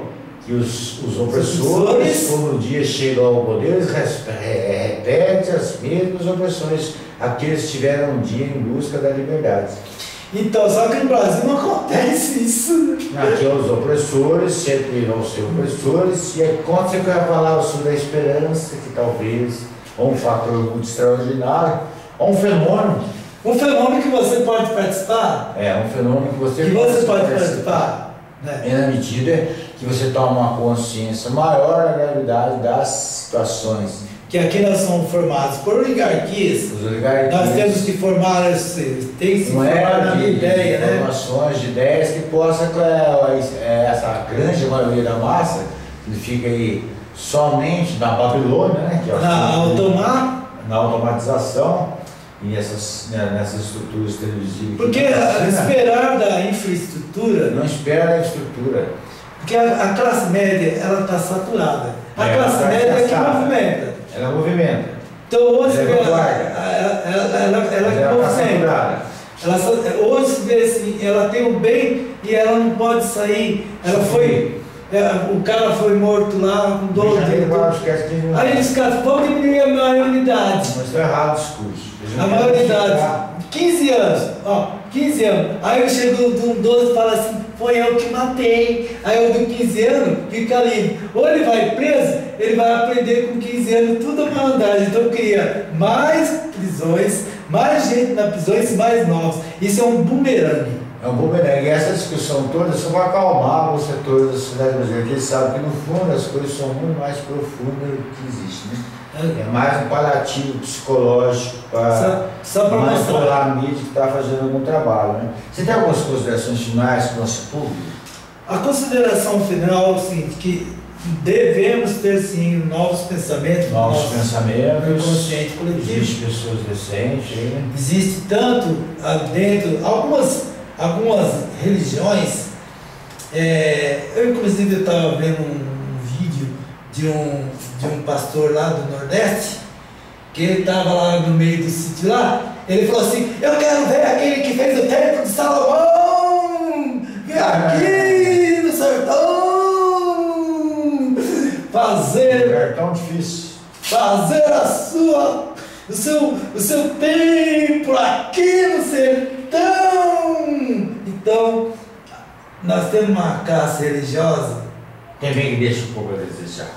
S2: Que os opressores, quando o dia chega ao poder, eles repetem as mesmas opressões, aqueles que tiveram um dia em busca da liberdade.
S1: Então, só que no Brasil não acontece isso.
S2: Aqui os opressores sempre vão ser opressores, e é quando você vai falar sobre a esperança, que talvez é um fator muito extraordinário, ou um fenômeno.
S1: Um fenômeno que você pode participar?
S2: É, um fenômeno que você
S1: pode participar.
S2: Né? Na medida que você toma uma consciência maior da realidade das situações.
S1: Que aqui nós somos formados por oligarquias. Nós temos que formar, tem que se formar na ideia, né?
S2: Informações, de ideias que possa, essa grande maioria da massa, que fica aí somente na Babilônia, né? Que é na automatização. E nessas estruturas televisivas.
S1: Porque esperar da infraestrutura...
S2: Não espera da infraestrutura.
S1: Porque a classe média, ela está saturada. A classe média é que movimenta.
S2: Ela movimenta.
S1: Então hoje
S2: ela
S1: movimenta. Hoje se vê assim, ela tem o bem e ela não pode sair. O cara foi morto lá com dor de... Aí os caras vão diminuir a maioridade.
S2: Mas está errado o discurso.
S1: A maioridade, 15 anos, 15 anos. Aí eu chego do 12 e falo assim, foi eu que matei. Aí o do 15 anos fica livre. Ou ele vai preso, ele vai aprender com 15 anos tudo a malandragem. Então eu queria mais prisões, mais gente nas prisões, mais novos. Isso é um bumerangue.
S2: É um bumerangue. E essa discussão toda só vai acalmar os setores da sociedade brasileira, porque eles sabem que no fundo as coisas são muito mais profundas do que existe, né? É mais um paliativo psicológico para manipular a mídia que está fazendo algum trabalho, né? Você tem algumas considerações finais com o nosso público?
S1: A consideração final é o seguinte, que devemos ter sim novos pensamentos.
S2: Novos pensamentos.
S1: Inconsciente coletivo.
S2: Existem pessoas decentes, né?
S1: Existe tanto dentro, algumas religiões. Eu inclusive estava vendo um vídeo de um pastor lá do Nordeste, que ele estava lá no meio do sítio lá, ele falou assim, eu quero ver aquele que fez o templo de Salomão, vem aqui no sertão, fazer
S2: tão difícil.
S1: Fazer o seu templo aqui no sertão. Então, nós temos uma classe religiosa
S2: também que deixa um pouco a desejar.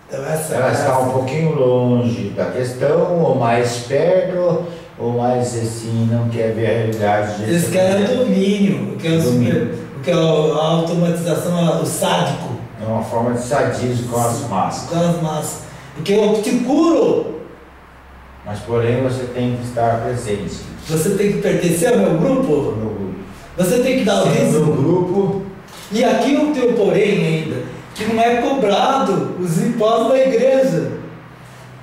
S1: Então
S2: ela está um pouquinho longe da questão, ou mais perto, ou mais assim, não quer ver a realidade.
S1: Eles querem domínio, o que é a automatização, o sádico.
S2: É uma forma de sadismo com as massas.
S1: Com as massas. Porque eu te curo.
S2: Mas porém você tem que estar presente.
S1: Você tem que pertencer ao meu grupo.
S2: Ao meu grupo.
S1: Você tem que dar o
S2: dízimo. Meu grupo.
S1: E aqui o teu porém ainda, que não é cobrado os impostos da igreja.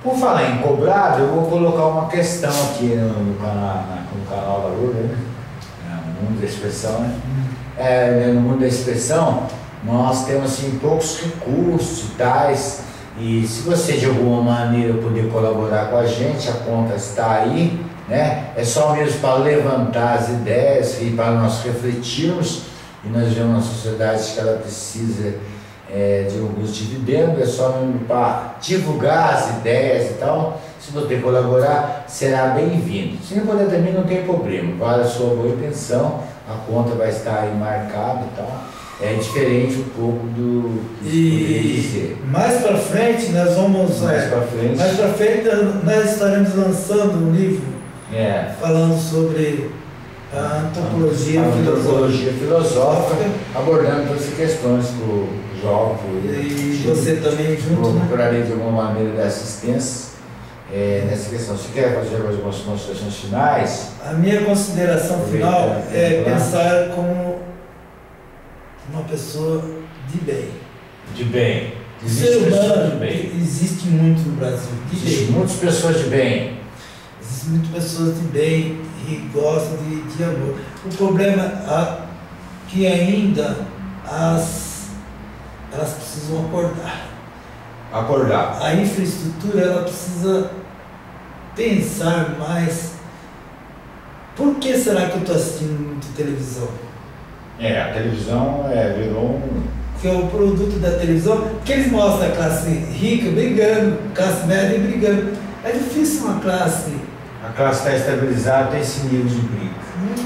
S2: Por falar em cobrado, eu vou colocar uma questão aqui no canal da Lula, né? No mundo da expressão, né? No mundo da expressão, nós temos assim, poucos recursos e tais, e se você de alguma maneira puder colaborar com a gente, a conta está aí, né? É só mesmo para levantar as ideias e para nós refletirmos, e nós vemos uma sociedade que ela precisa de alguns dividendos, é só mesmo para divulgar as ideias e tal. Se você colaborar, será bem-vindo. Se não puder também, não tem problema, vale a sua boa intenção, a conta vai estar aí marcada e tal. É diferente um pouco do que dizer.
S1: Mais para frente nós vamos. Mais para frente nós estaremos lançando um livro falando sobre a antropologia filosófica,
S2: abordando todas essas questões que o João
S1: e você também junto.
S2: Procurarei de alguma maneira dar assistência nessa questão. Você quer fazer algumas considerações finais?
S1: A minha consideração final é pensar como uma pessoa de bem.
S2: De bem.
S1: Ser humano de bem. Existe muito no Brasil.
S2: Existem muitas pessoas de bem.
S1: Existem muitas pessoas de bem e gostam de amor. O problema é que ainda elas precisam acordar.
S2: Acordar.
S1: A infraestrutura, ela precisa pensar mais. Por que será que eu estou assistindo muito televisão?
S2: A televisão virou
S1: Que é o produto da televisão, que eles mostram a classe rica brigando, classe média brigando. É difícil uma classe.
S2: A classe está estabilizada, tem esse nível de briga.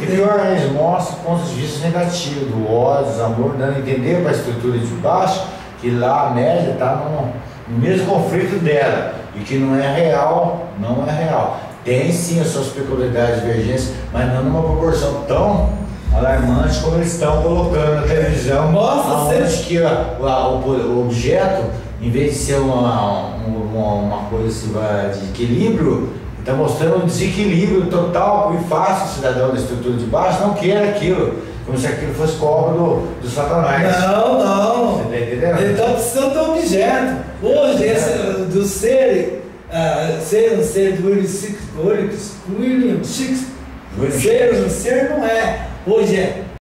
S2: E pior, eles mostram pontos de vista negativos, do ódio, do amor, dando a entender para a estrutura de baixo que lá a média está no mesmo conflito dela e que não é real, não é real. Tem sim as suas peculiaridades, divergências, mas não numa proporção tão alarmante como eles estão colocando na televisão. Onde que o objeto, em vez de ser uma coisa assim, de equilíbrio, está mostrando um desequilíbrio total e fácil. O cidadão da estrutura de baixo não quer aquilo, como se aquilo fosse cobra do Satanás.
S1: Não.
S2: Você está entendendo?
S1: Ele está precisando de um objeto. Hoje, esse, do ser do William Shakespeare, ser não é. Hoje é